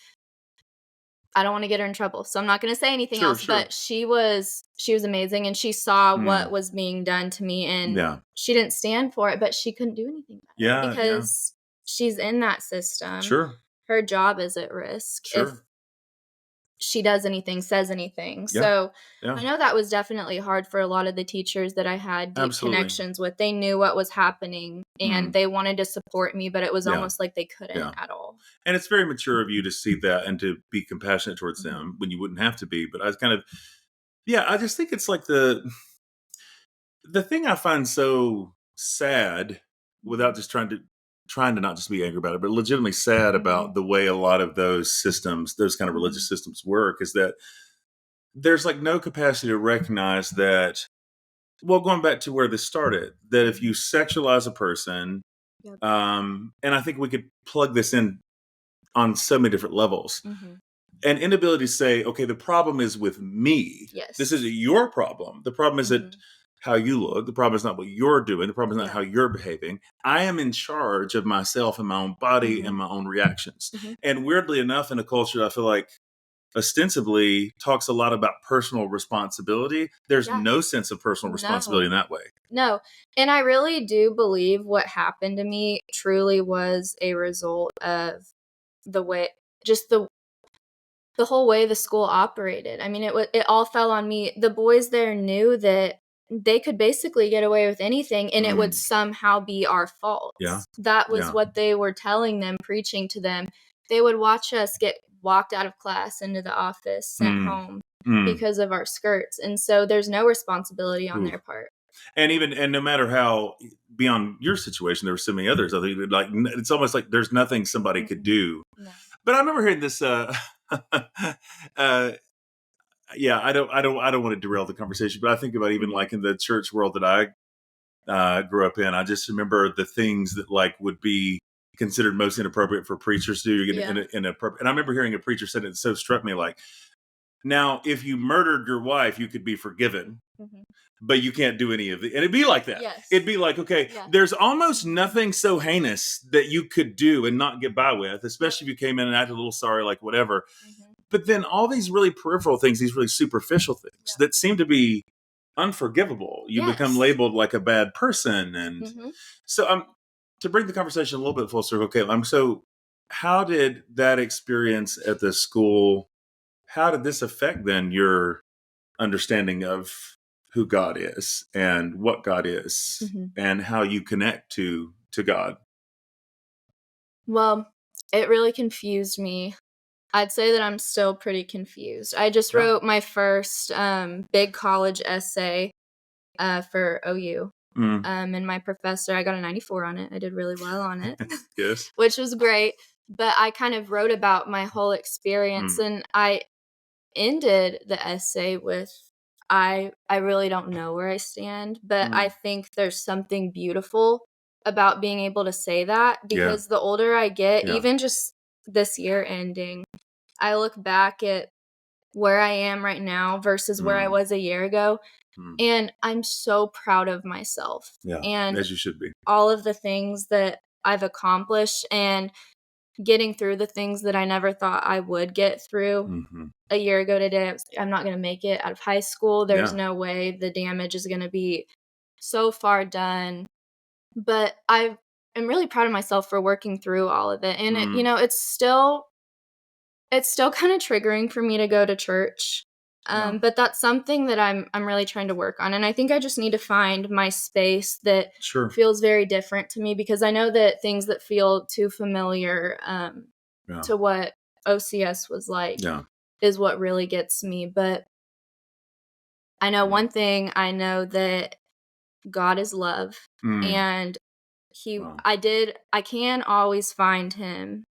I don't want to get her in trouble, so I'm not going to say anything else, but she was amazing, and she saw what was being done to me, and she didn't stand for it, but she couldn't do anything about it because she's in that system. Her job is at risk. If she does anything, says anything. So I know that was definitely hard for a lot of the teachers that I had deep connections with. They knew what was happening and they wanted to support me, but it was almost like they couldn't at all. And it's very mature of you to see that and to be compassionate towards them when you wouldn't have to be. But I was kind of, I just think it's like the thing I find so sad, without just trying to not just be angry about it, but legitimately sad about the way a lot of those systems, those kind of religious systems work, is that there's like no capacity to recognize that, well, going back to where this started, that if you sexualize a person, and I think we could plug this in on so many different levels, an inability to say, okay, the problem is with me. This isn't your problem. The problem isn't how you look. The problem is not what you're doing. The problem is not how you're behaving. I am in charge of myself and my own body and my own reactions. And weirdly enough, in a culture I feel like ostensibly talks a lot about personal responsibility, there's no sense of personal responsibility in that way. No. And I really do believe what happened to me truly was a result of the way, just the whole way the school operated. I mean, it all fell on me. The boys there knew that they could basically get away with anything and it would somehow be our fault. That was what they were telling them, preaching to them. They would watch us get walked out of class into the office, sent home because of our skirts. And so there's no responsibility on their part. And no matter how beyond your situation, there were so many others. I think like it's almost like there's nothing somebody could do. No. But I remember hearing this. I don't want to derail the conversation, but I think about even like in the church world that I grew up in. I just remember the things that like would be considered most inappropriate for preachers to do. And I remember hearing a preacher said it so struck me like, now if you murdered your wife, you could be forgiven. But you can't do any of it. And it'd be like that. It'd be like, okay, there's almost nothing so heinous that you could do and not get by with, especially if you came in and acted a little sorry, like whatever. But then all these really peripheral things, these really superficial things that seem to be unforgivable, you become labeled like a bad person. And so to bring the conversation a little bit full circle, okay, I'm so how did that experience at the school, how did this affect then your understanding of who God is and what God is and how you connect to God? Well, it really confused me. I'd say that I'm still pretty confused. I just wrote my first big college essay for OU. And my professor, I got a 94 on it. I did really well on it. Yes. Which was great. But I kind of wrote about my whole experience, and I ended the essay with, I really don't know where I stand, but I think there's something beautiful about being able to say that, because the older I get, even just this year ending, I look back at where I am right now versus where I was a year ago, and I'm so proud of myself. And as you should be. all of the things that I've accomplished and getting through the things that I never thought I would get through. A year ago today, I'm not going to make it out of high school. There's no way. The damage is going to be so far done. But I am really proud of myself for working through all of it. And it's still kind of triggering for me to go to church. But that's something that I'm really trying to work on. And I think I just need to find my space that feels very different to me, because I know that things that feel too familiar to what OCS was like is what really gets me. But I know one thing, I know that God is love, and I can always find him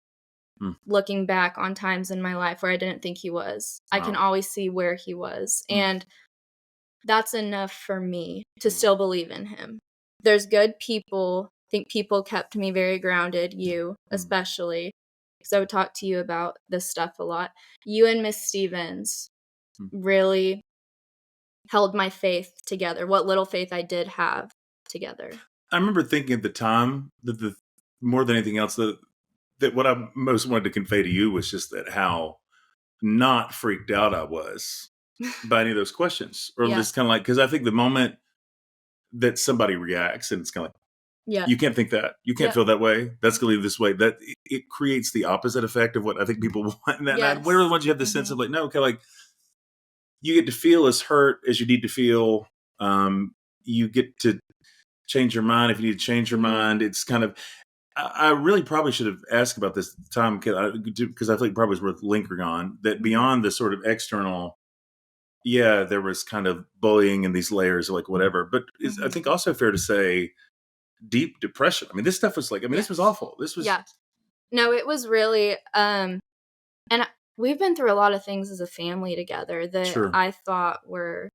looking back on times in my life where I didn't think he was. I can always see where he was, and that's enough for me to still believe in him. There's good people. I think people kept me very grounded, you especially, because I would talk to you about this stuff a lot. You and Miss Stevens really held my faith together, what little faith I did have together. I remember thinking at the time that the more than anything else, that what I most wanted to convey to you was just that how not freaked out I was by any of those questions, or just kind of like, because I think the moment that somebody reacts and it's kind of like, you can't think that, you can't feel that way, that's going to leave this way, that it creates the opposite effect of what I think people want. And that we're the ones you have the sense of like, no, okay, like you get to feel as hurt as you need to feel. You get to change your mind if you need to change your mind. It's kind of, I really probably should have asked about this at the time, because I think probably was worth lingering on that. Beyond the sort of external, there was kind of bullying and these layers of like whatever, but it's, I think also fair to say, deep depression. I mean, this stuff was like, I mean, this was awful. This was no, it was really and we've been through a lot of things as a family together that I thought were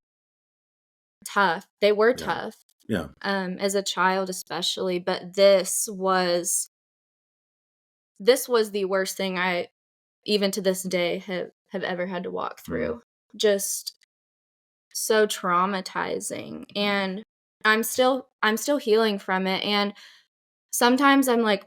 tough. They were tough. As a child especially, but this was the worst thing I, even to this day, have ever had to walk through. Just so traumatizing, and I'm still healing from it, and sometimes I'm like,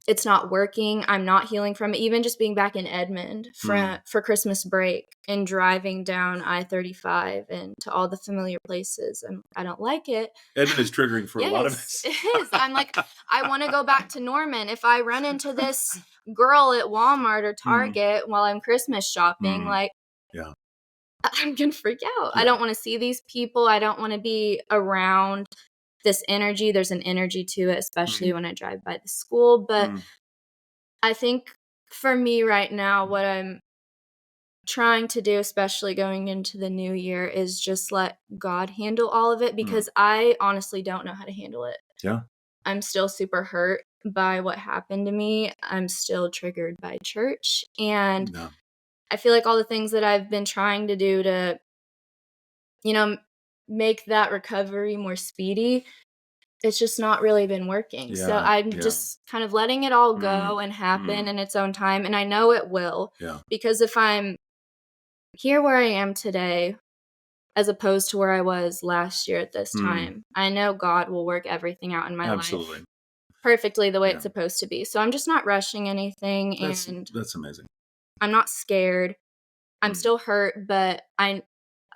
it's not working. I'm not healing from it. Even just being back in Edmond for Christmas break and driving down I-35 and to all the familiar places, and I don't like it. Edmond is triggering for a lot of us. It is. I'm like, I want to go back to Norman. If I run into this girl at Walmart or Target while I'm Christmas shopping, like, I'm gonna freak out. I don't want to see these people. I don't want to be around this energy. There's an energy to it, especially when I drive by the school. But I think for me right now, what I'm trying to do, especially going into the new year, is just let God handle all of it, because I honestly don't know how to handle it. I'm still super hurt by what happened to me. I'm still triggered by church. And I feel like all the things that I've been trying to do to, make that recovery more speedy, it's just not really been working. So I'm just kind of letting it all go and happen in its own time. And I know it will, because if I'm here where I am today, as opposed to where I was last year at this time, I know God will work everything out in my life perfectly the way it's supposed to be. So I'm just not rushing anything. And that's amazing. I'm not scared. I'm still hurt, but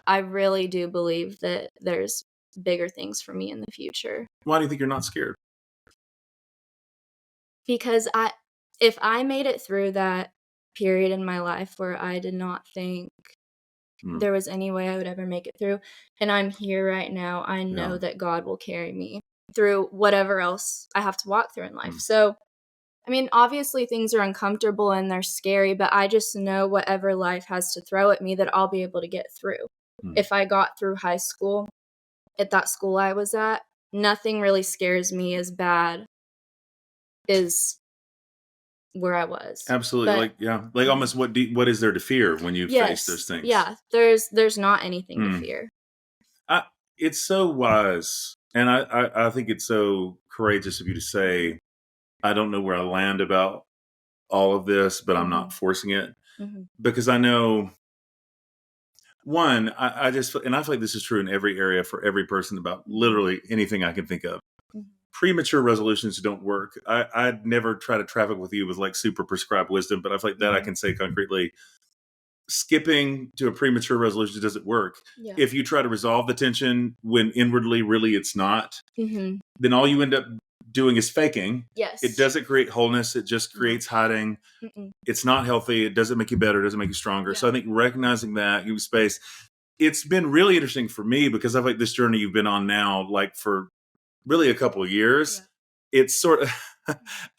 I really do believe that there's bigger things for me in the future. Why do you think you're not scared? Because if I made it through that period in my life where I did not think there was any way I would ever make it through, and I'm here right now, I know that God will carry me through whatever else I have to walk through in life. So, I mean, obviously things are uncomfortable and they're scary, but I just know whatever life has to throw at me that I'll be able to get through. If I got through high school at that school I was at, nothing really scares me as bad as where I was. Absolutely. But, like almost what is there to fear when you face those things? Yeah, there's not anything to fear. It's so wise, and I think it's so courageous of you to say, I don't know where I land about all of this, but I'm not forcing it, because I know, one, I just, and I feel like this is true in every area for every person about literally anything I can think of. Premature resolutions don't work. I'd never try to traffic with you with like super prescribed wisdom, but I feel like that I can say concretely, skipping to a premature resolution doesn't work. If you try to resolve the tension when inwardly really it's not, then all you end up doing is faking. It doesn't create wholeness. It just creates hiding. It's not healthy. It doesn't make you better. It doesn't make you stronger. So I think recognizing that, give space. It's been really interesting for me because I feel like this journey you've been on now, like for really a couple of years, it's sort of,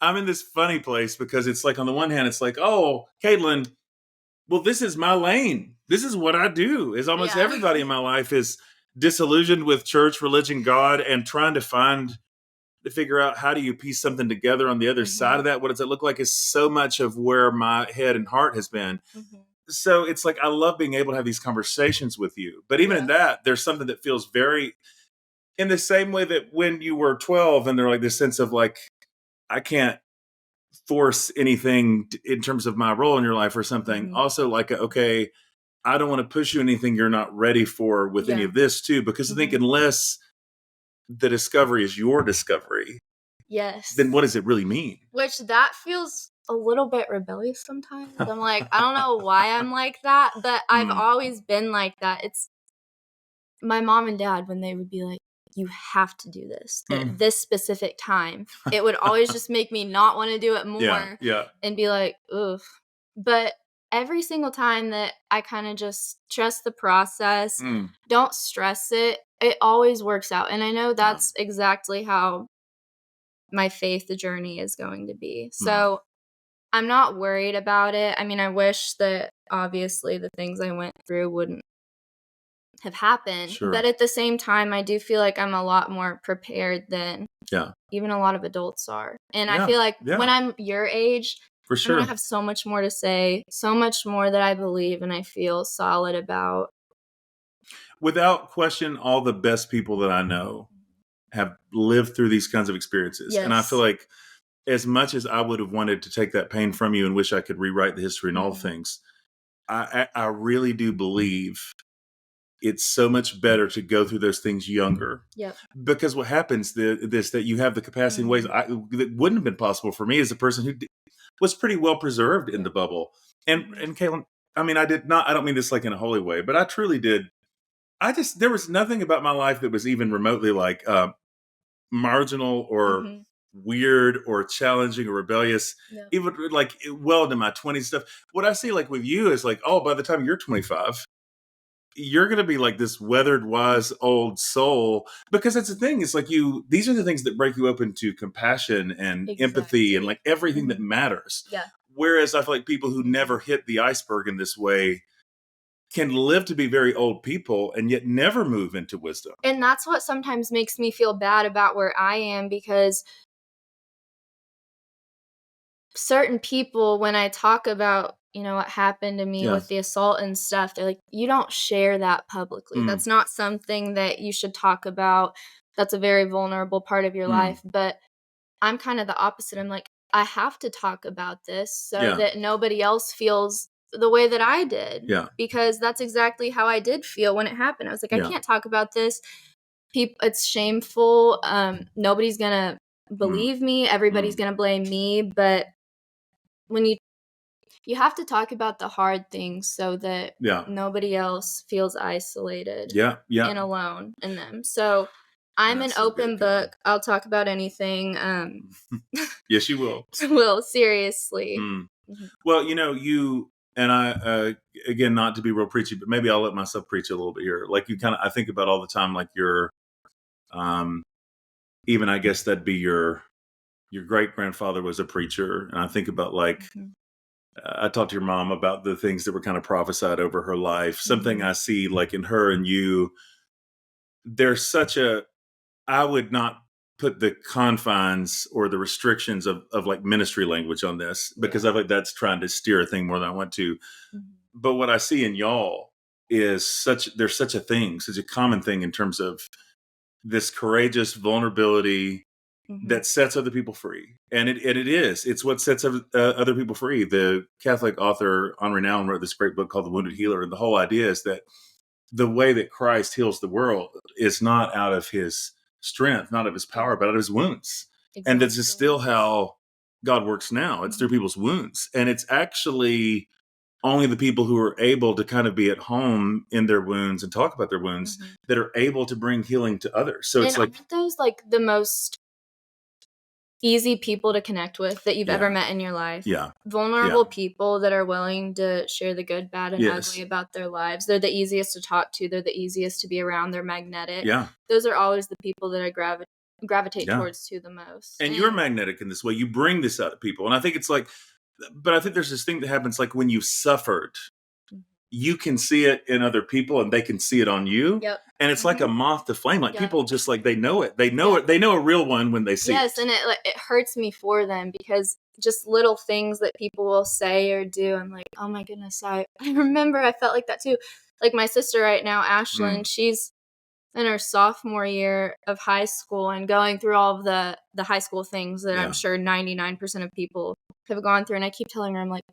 I'm in this funny place because it's like, on the one hand, it's like, oh, Kaitlyn, well, this is my lane. This is what I do. Is almost everybody in my life is disillusioned with church, religion, God, and trying to figure out how do you piece something together on the other side of that. What does it look like is so much of where my head and heart has been. So it's like, I love being able to have these conversations with you. But even in that, there's something that feels very, in the same way that when you were 12 and they're like this sense of like, I can't force anything in terms of my role in your life or something. Also like, okay, I don't want to push you anything you're not ready for with any of this too, because I think unless the discovery is your discovery, then what does it really mean? Which that feels a little bit rebellious sometimes. I'm like, I don't know why I'm like that, but I've always been like that. It's my mom and dad, when they would be like, you have to do this at this specific time, it would always just make me not want to do it more and be like, ugh. But every single time that I kind of just trust the process, don't stress it, it always works out. And I know that's exactly how my faith journey is going to be. So I'm not worried about it. I mean, I wish that obviously the things I went through wouldn't have happened. But at the same time, I do feel like I'm a lot more prepared than even a lot of adults are. And I feel like when I'm your age, I'm going to have so much more to say, so much more that I believe and I feel solid about. Without question, all the best people that I know have lived through these kinds of experiences. And I feel like as much as I would have wanted to take that pain from you and wish I could rewrite the history and all things, I really do believe it's so much better to go through those things younger. Because what happens is that you have the capacity in ways that wouldn't have been possible for me as a person who was pretty well preserved in the bubble. And Kaitlyn, I mean, I don't mean this like in a holy way, but I truly did. There was nothing about my life that was even remotely like marginal or weird or challenging or rebellious, even like well into my 20s stuff. What I see like with you is like, oh, by the time you're 25, you're going to be like this weathered, wise old soul, because that's the thing. It's like these are the things that break you open to compassion and empathy and like everything that matters. Whereas I feel like people who never hit the iceberg in this way can live to be very old people and yet never move into wisdom. And that's what sometimes makes me feel bad about where I am, because certain people, when I talk about, what happened to me with the assault and stuff, they're like, you don't share that publicly. That's not something that you should talk about. That's a very vulnerable part of your life. But I'm kind of the opposite. I'm like, I have to talk about this so that nobody else feels the way that I did. Because that's exactly how I did feel when it happened. I was like, I can't talk about this. It's shameful. Nobody's going to believe me. Everybody's going to blame me. But when you have to talk about the hard things so that nobody else feels isolated and alone in them. So I'm an open book. I'll talk about anything. Yes, you will. Will, seriously. Mm-hmm. Well, you and I, again, not to be real preachy, but maybe I'll let myself preach a little bit here. Like I think about all the time, like even I guess that'd be your great grandfather was a preacher. And I think about I talked to your mom about the things that were kind of prophesied over her life. Something I see like in her and you, there's I would not put the confines or the restrictions of like ministry language on this, because I think that's trying to steer a thing more than I want to. But what I see in y'all is there's such a common thing in terms of this courageous vulnerability that sets other people free. And it's what sets other people free. The Catholic author Henri Nouwen wrote this great book called The Wounded Healer. And the whole idea is that the way that Christ heals the world is not out of his strength, not of his power, but out of his wounds. Exactly. And this is still how God works now. It's through people's wounds. And it's actually only the people who are able to kind of be at home in their wounds and talk about their wounds that are able to bring healing to others. So it's aren't those like the most easy people to connect with that you've ever met in your life? Yeah. Vulnerable people that are willing to share the good, bad, and ugly about their lives. They're the easiest to talk to. They're the easiest to be around. They're magnetic. Yeah. Those are always the people that I gravitate towards to the most. And you're magnetic in this way. You bring this out of people. And I think it's but I think there's this thing that happens like when you suffered, you can see it in other people and they can see it on you. Yep. And it's like a moth to flame. Like people just like, they know it. They know it. They know a real one when they see it. Yes. And it hurts me for them, because just little things that people will say or do, I'm like, oh my goodness, I remember I felt like that too. Like my sister right now, Ashlyn, she's in her sophomore year of high school and going through all of the high school things that I'm sure 99% of people have gone through. And I keep telling her, I'm like,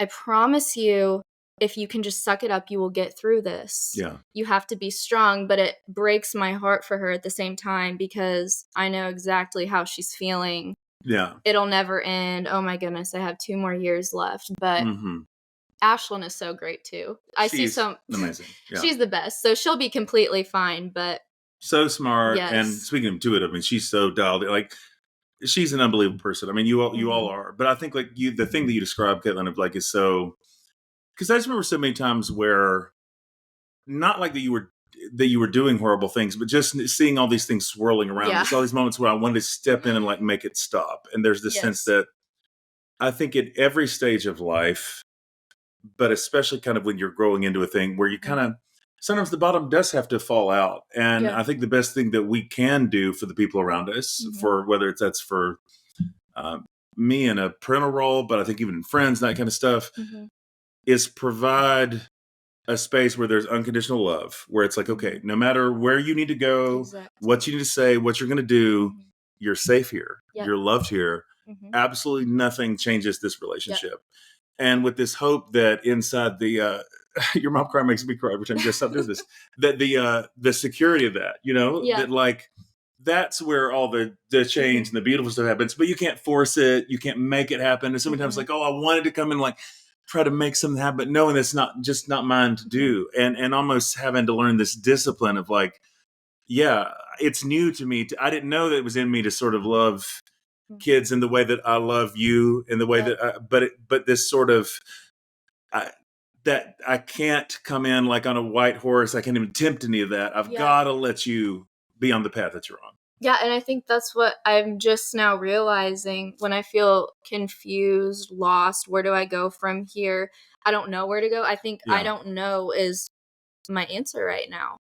I promise you, if you can just suck it up, you will get through this. Yeah. You have to be strong. But it breaks my heart for her at the same time, because I know exactly how she's feeling. Yeah. It'll never end. Oh my goodness, I have 2 more years left. But Ashlyn is so great too. She's amazing. Yeah. She's the best. So she'll be completely fine, but so smart. Yes. And speaking of it, I mean, she's so dialed in. Like, she's an unbelievable person. I mean, you all are. But I think like the thing that you described, Kaitlyn, of like is so, because I just remember so many times where not like that you were doing horrible things, but just seeing all these things swirling around. There's all these moments where I wanted to step in and like make it stop. And there's this sense that I think at every stage of life, but especially kind of when you're growing into a thing where you kind of, sometimes the bottom does have to fall out. And I think the best thing that we can do for the people around us, for whether that's for me in a parental role, but I think even in friends, that kind of stuff, is provide a space where there's unconditional love, where it's like, okay, no matter where you need to go, what you need to say, what you're going to do, you're safe here. You're loved here. Absolutely nothing changes this relationship. And with this hope that inside the, your mom cry makes me cry every time you guys stop doing this, that the security of that, that like, that's where all the change and the beautiful stuff happens, but you can't force it. You can't make it happen. And so many times like, oh, I wanted to come and like try to make something happen, but knowing that's not mine to do. And almost having to learn this discipline of like, it's new to me. I didn't know that it was in me to sort of love kids in the way that I love you, in the way that, but this sort of, that I can't come in like on a white horse. I can't even tempt any of that. I've got to let you be on the path that you're on. Yeah, and I think that's what I'm just now realizing when I feel confused, lost. Where do I go from here? I don't know where to go. I think I don't know is my answer right now.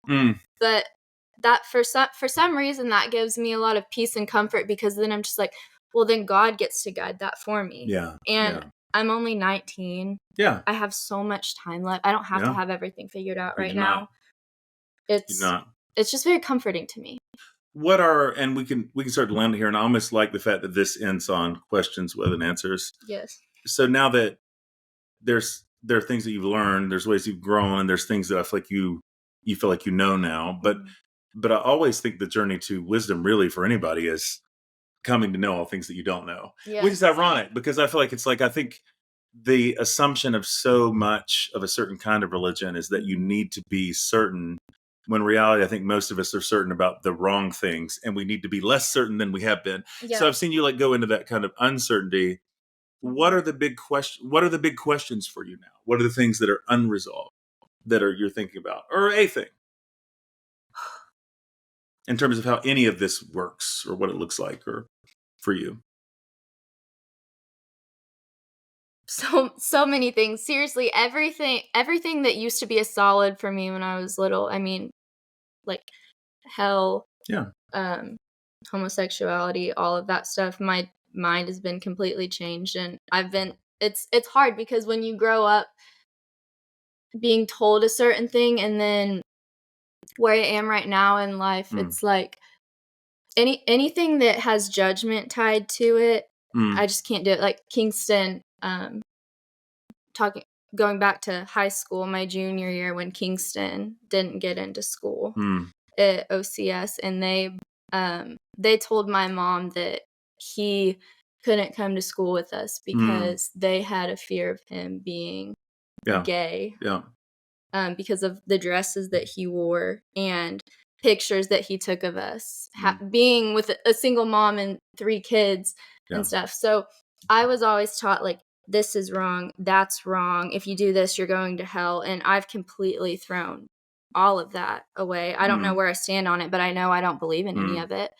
But that for some reason that gives me a lot of peace and comfort, because then I'm just like, well, then God gets to guide that for me. Yeah. And I'm only 19. Yeah. I have so much time left. I don't have to have everything figured out right now. It's just very comforting to me. And we can start to land here, and I almost like the fact that this ends on questions with and answers. Yes. So now that there are things that you've learned, there's ways you've grown, and there's things that I feel like you feel like you know now. But I always think the journey to wisdom really for anybody is coming to know all things that you don't know. Which is ironic, because I feel like it's like, I think the assumption of so much of a certain kind of religion is that you need to be certain when in reality, I think most of us are certain about the wrong things, and we need to be less certain than we have been. Yeah. So I've seen you like go into that kind of uncertainty. What are the big questions for you now? What are the things that are unresolved that you're thinking about, or a thing in terms of how any of this works or what it looks like, or for you? So many things. Seriously, everything that used to be a solid for me when I was little. I mean, like hell, Yeah. Homosexuality, all of that stuff. My mind has been completely changed, and it's hard because when you grow up being told a certain thing, and then where I am right now in life, it's like anything that has judgment tied to it, I just can't do it. Like Kingston, going back to high school, my junior year when Kingston didn't get into school at OCS, and they told my mom that he couldn't come to school with us because they had a fear of him being gay. Yeah. Because of the dresses that he wore and pictures that he took of us being with a single mom and 3 kids and stuff. So I was always taught, like, this is wrong, that's wrong. If you do this, you're going to hell. And I've completely thrown all of that away. I don't know where I stand on it, but I know I don't believe in any of it.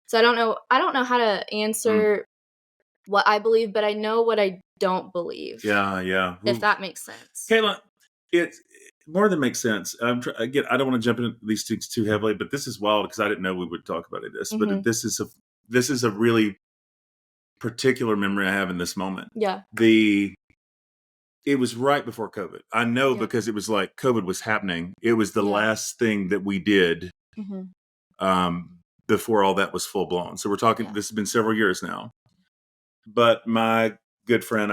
So I don't know how to answer what I believe, but I know what I don't believe. Yeah. If that makes sense. Kaitlyn, it more than makes sense. Again, I don't want to jump into these things too heavily, but this is wild because I didn't know we would talk about this. But this is a really particular memory I have in this moment. Yeah. It was right before COVID. I know because it was like COVID was happening. It was the last thing that we did before all that was full blown. So we're talking, this has been several years now. But our good friend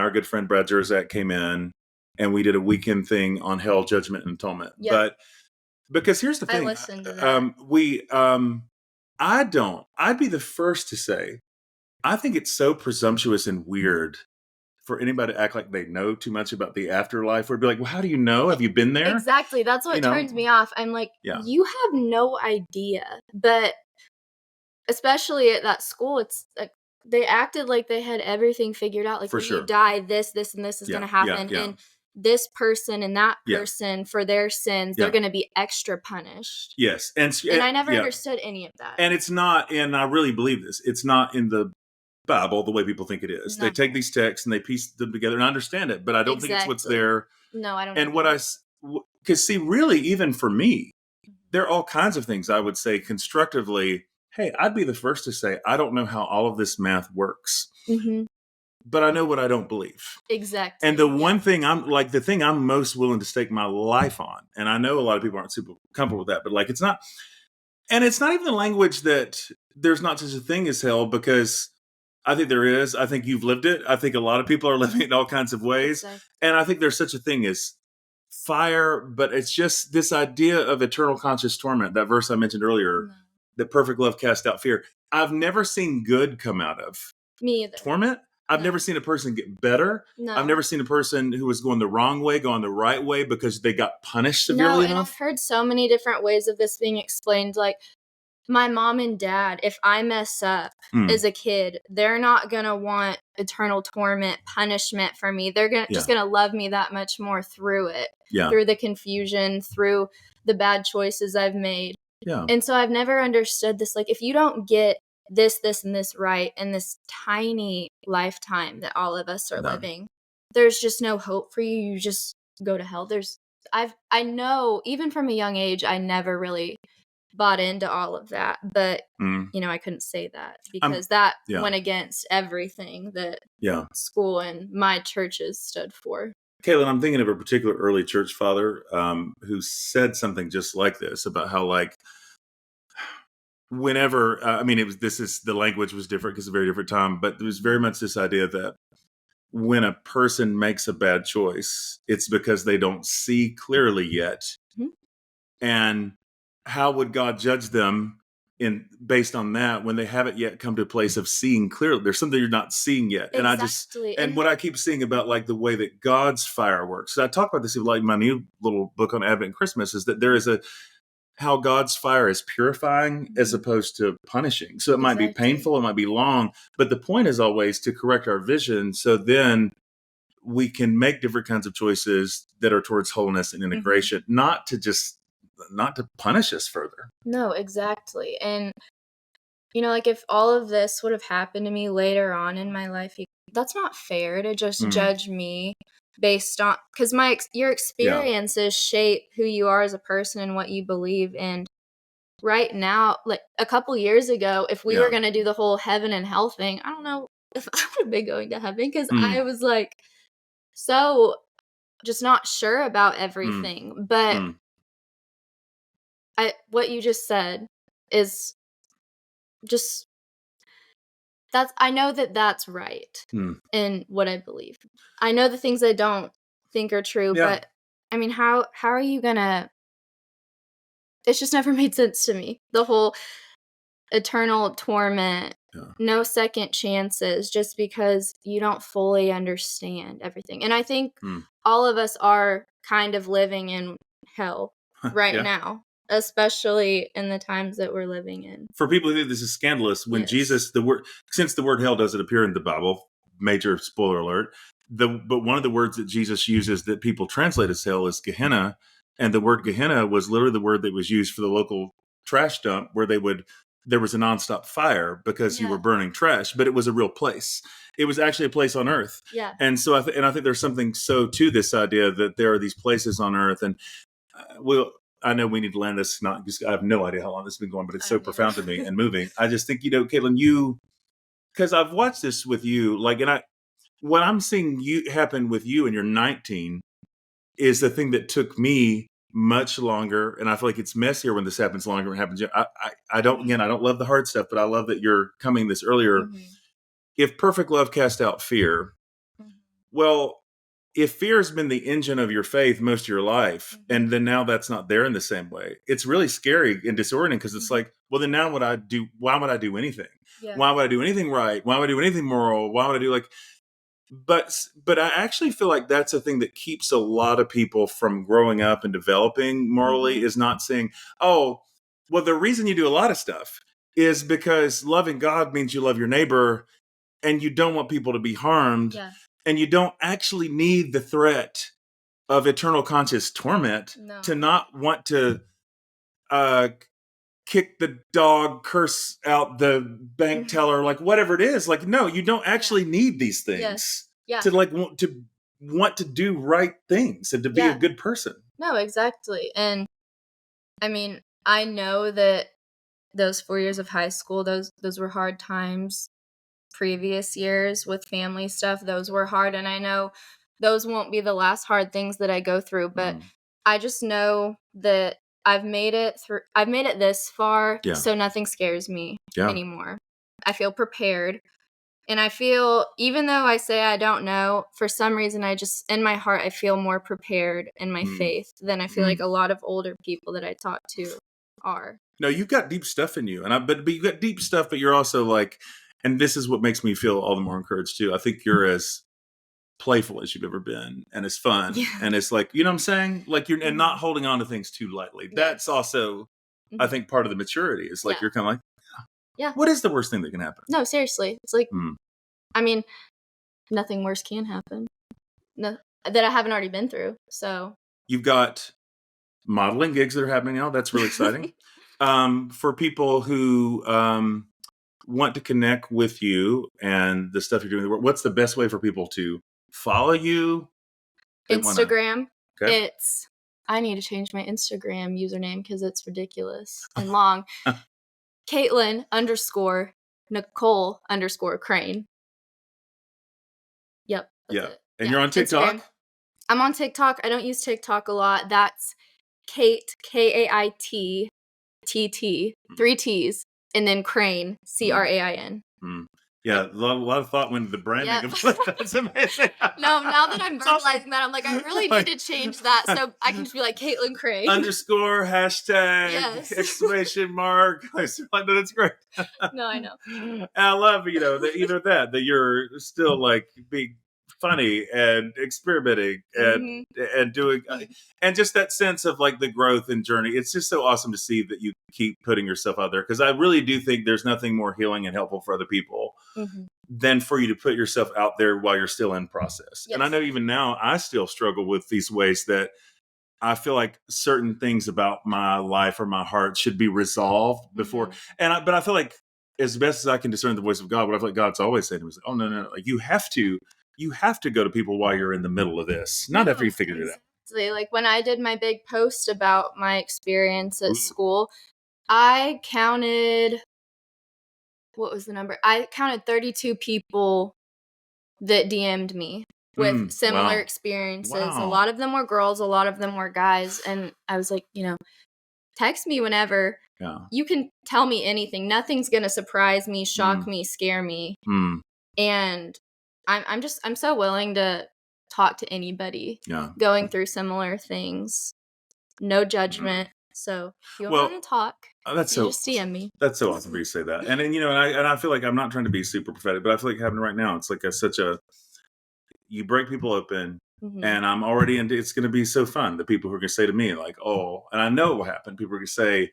Brad Zerzak came in, and we did a weekend thing on hell, judgment, and atonement. Yeah. But because here's the thing, I listened to that. I'd be the first to say, I think it's so presumptuous and weird for anybody to act like they know too much about the afterlife, or be like, well, how do you know? Have you been there? Exactly. That's what turns me off. I'm like, you have no idea. But especially at that school, it's like, they acted like they had everything figured out. Like, when you die, this, and this is going to happen. And this person and that person, for their sins, they're going to be extra punished. Yes. And I never understood any of that. And it's not, and I really believe this, it's not in the Bible the way people think it is. No. They take these texts and they piece them together, and I understand it, but I don't think it's what's there. No, I don't. And because see, really, even for me, there are all kinds of things I would say constructively. Hey, I'd be the first to say, I don't know how all of this math works, but I know what I don't believe. Exactly. And the one thing the thing I'm most willing to stake my life on, and I know a lot of people aren't super comfortable with that, but like, it's not even the language that there's not such a thing as hell, because I think there is. I think you've lived it. I think a lot of people are living it in all kinds of ways. Exactly. And I think there's such a thing as fire, but it's just this idea of eternal conscious torment, that verse I mentioned earlier, that perfect love casts out fear. I've never seen good come out of me either. Torment. I've never seen a person get better. No. I've never seen a person who was going the wrong way, going the right way because they got punished severely enough. And I've heard so many different ways of this being explained. Like, my mom and dad, if I mess up as a kid, they're not going to want eternal torment, punishment for me. They're just going to love me that much more through it, through the confusion, through the bad choices I've made. Yeah. And so I've never understood this. Like, if you don't get this, and this right in this tiny lifetime that all of us are living, there's just no hope for you. You just go to hell. I know, even from a young age, I never really bought into all of that, but I couldn't say that because that went against everything that school and my churches stood for. Kaitlyn, I'm thinking of a particular early church father who said something just like this about how, like, whenever the language was different because it's a very different time, but there was very much this idea that when a person makes a bad choice, it's because they don't see clearly yet. And how would God judge them based on that when they haven't yet come to a place of seeing clearly? There's something you're not seeing yet. Exactly. And what I keep seeing about, like, the way that God's fire works. So I talk about this in, like, my new little book on Advent and Christmas, is that there is how God's fire is purifying as opposed to punishing. So it might be painful, it might be long, but the point is always to correct our vision, so then we can make different kinds of choices that are towards wholeness and integration, not to punish us further. No, exactly. And like if all of this would have happened to me later on in my life, that's not fair to just judge me based on, because your experiences shape who you are as a person and what you believe. And right now, like a couple years ago, if we were going to do the whole heaven and hell thing, I don't know if I would have been going to heaven, because I was like so just not sure about everything. But what you just said is just, I know that that's right in what I believe. I know the things I don't think are true, but I mean, how are you gonna, it's just never made sense to me. The whole eternal torment, no second chances, just because you don't fully understand everything. And I think all of us are kind of living in hell right now, especially in the times that we're living in. For people who think this is scandalous, when Jesus, since the word hell doesn't appear in the Bible, major spoiler alert, but one of the words that Jesus uses that people translate as hell is Gehenna. And the word Gehenna was literally the word that was used for the local trash dump where there was a nonstop fire because you were burning trash, but it was a real place. It was actually a place on earth. Yeah. And so I think there's something so to this idea that there are these places on earth, and I know we need to land this, not just, I have no idea how long this has been going, but it's so profound to me and moving. I just think, Kaitlyn, because I've watched this with you, like, and what I'm seeing happen with you, and you're 19, is the thing that took me much longer, and I feel like it's messier when this happens longer. When it happens, I don't love the hard stuff, but I love that you're coming this earlier. If perfect love cast out fear, well, if fear has been the engine of your faith most of your life, and then now that's not there in the same way, it's really scary and disorienting, because it's like, well, then now why would I do anything? Yeah. Why would I do anything right? Why would I do anything moral? Why would I do but I actually feel like that's a thing that keeps a lot of people from growing up and developing morally, is not saying, oh, well, the reason you do a lot of stuff is because loving God means you love your neighbor and you don't want people to be harmed. Yeah. And you don't actually need the threat of eternal conscious torment to not want to kick the dog, curse out the bank teller, like whatever it is. Like, no, you don't actually need these things to want to do right things and to be a good person. No, exactly. And I mean, I know that those 4 years of high school, those were hard times. Previous years with family stuff, those were hard, and I know those won't be the last hard things that I go through, but I just know that I've made it this far, so nothing scares me anymore. I feel prepared, and I feel, even though I say I don't know, for some reason I just, in my heart, I feel more prepared in my faith than I feel like a lot of older people that I talk to are. No, you've got deep stuff in you, but you've got deep stuff, but you're also like, and this is what makes me feel all the more encouraged too. I think you're as playful as you've ever been, and as fun, and it's like, you know what I'm saying? Like you're and not holding on to things too lightly. That's also, I think, part of the maturity is like, you're kind of like, what is the worst thing that can happen? No, seriously. It's like, I mean, nothing worse can happen. No, that I haven't already been through. So you've got modeling gigs that are happening now. That's really exciting. For people who want to connect with you and the stuff you're doing, what's the best way for people to follow you? Instagram. Okay. I need to change my Instagram username because it's ridiculous and long. Kaitlyn _Nicole _Crain. Yep. That's it. And you're on TikTok? Instagram. I'm on TikTok. I don't use TikTok a lot. That's Kate, KAIT, TT, 3 T's, and then Crain, CRAIN. Yeah, a lot of thought went into the branding of that's amazing. No, now that I'm verbalizing that, I'm like, I really need to change that so I can just be like Kaitlyn Crain. _, hashtag, exclamation mark. No, that's great. No, I know. And I love, that you're still like being funny and experimenting and doing and just that sense of like the growth and journey. It's just so awesome to see that you keep putting yourself out there, because I really do think there's nothing more healing and helpful for other people than for you to put yourself out there while you're still in process. Yes. And I know even now I still struggle with these ways that I feel like certain things about my life or my heart should be resolved before. But I feel like as best as I can discern the voice of God, what I feel like God's always saying to me is, oh, no, like you have to go to people while you're in the middle of this, not after you figured it out. Like when I did my big post about my experience at school, I counted, what was the number? I counted 32 people that DM'd me with similar experiences. A lot of them were girls, a lot of them were guys. And I was like, text me whenever. Yeah. You can tell me anything. Nothing's going to surprise me, shock me, scare me. And I'm so willing to talk to anybody going through similar things. No judgment. So if you want to talk, just DM me. That's so awesome for you to say that. And then, and I feel like I'm not trying to be super prophetic, but I feel like happening right now, it's like you break people open, and I'm already into, it's going to be so fun. The people who are going to say to me like, oh, and I know it will happen. People are going to say,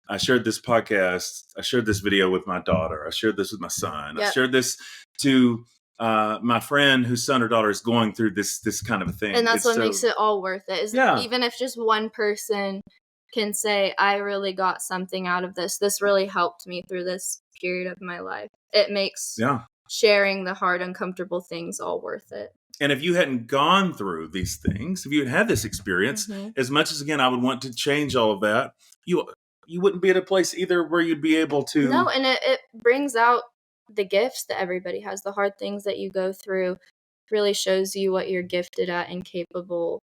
I shared this podcast. I shared this video with my daughter. I shared this with my son. Yep. I shared this to my friend whose son or daughter is going through this kind of a thing. And that's what makes it all worth it. Even if just one person can say, I really got something out of this. This really helped me through this period of my life. It makes sharing the hard, uncomfortable things all worth it. And if you hadn't gone through these things, if you had this experience, as much as, again, I would want to change all of that, you wouldn't be at a place either where you'd be able to. No, and it brings out the gifts that everybody has. The hard things that you go through really shows you what you're gifted at and capable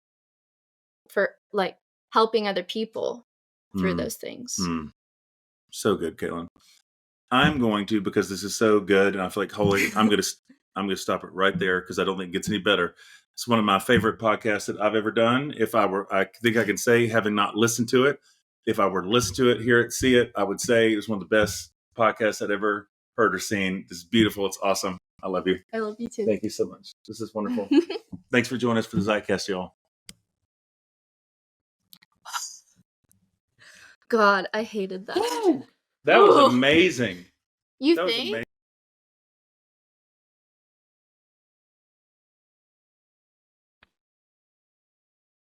for, like, helping other people through those things. So good, Kaitlyn. I'm going to, because this is so good, and I feel like I'm going to stop it right there, because I don't think it gets any better. It's one of my favorite podcasts that I've ever done. I think I can say, having not listened to it, if I were to listen to it, hear it, see it, I would say it was one of the best podcasts I'd ever heard or seen. It's beautiful. It's awesome. I love you. I love you too. Thank you so much. This is wonderful. Thanks for joining us for the Zeitcast, y'all. God, I hated that. That was amazing. You think?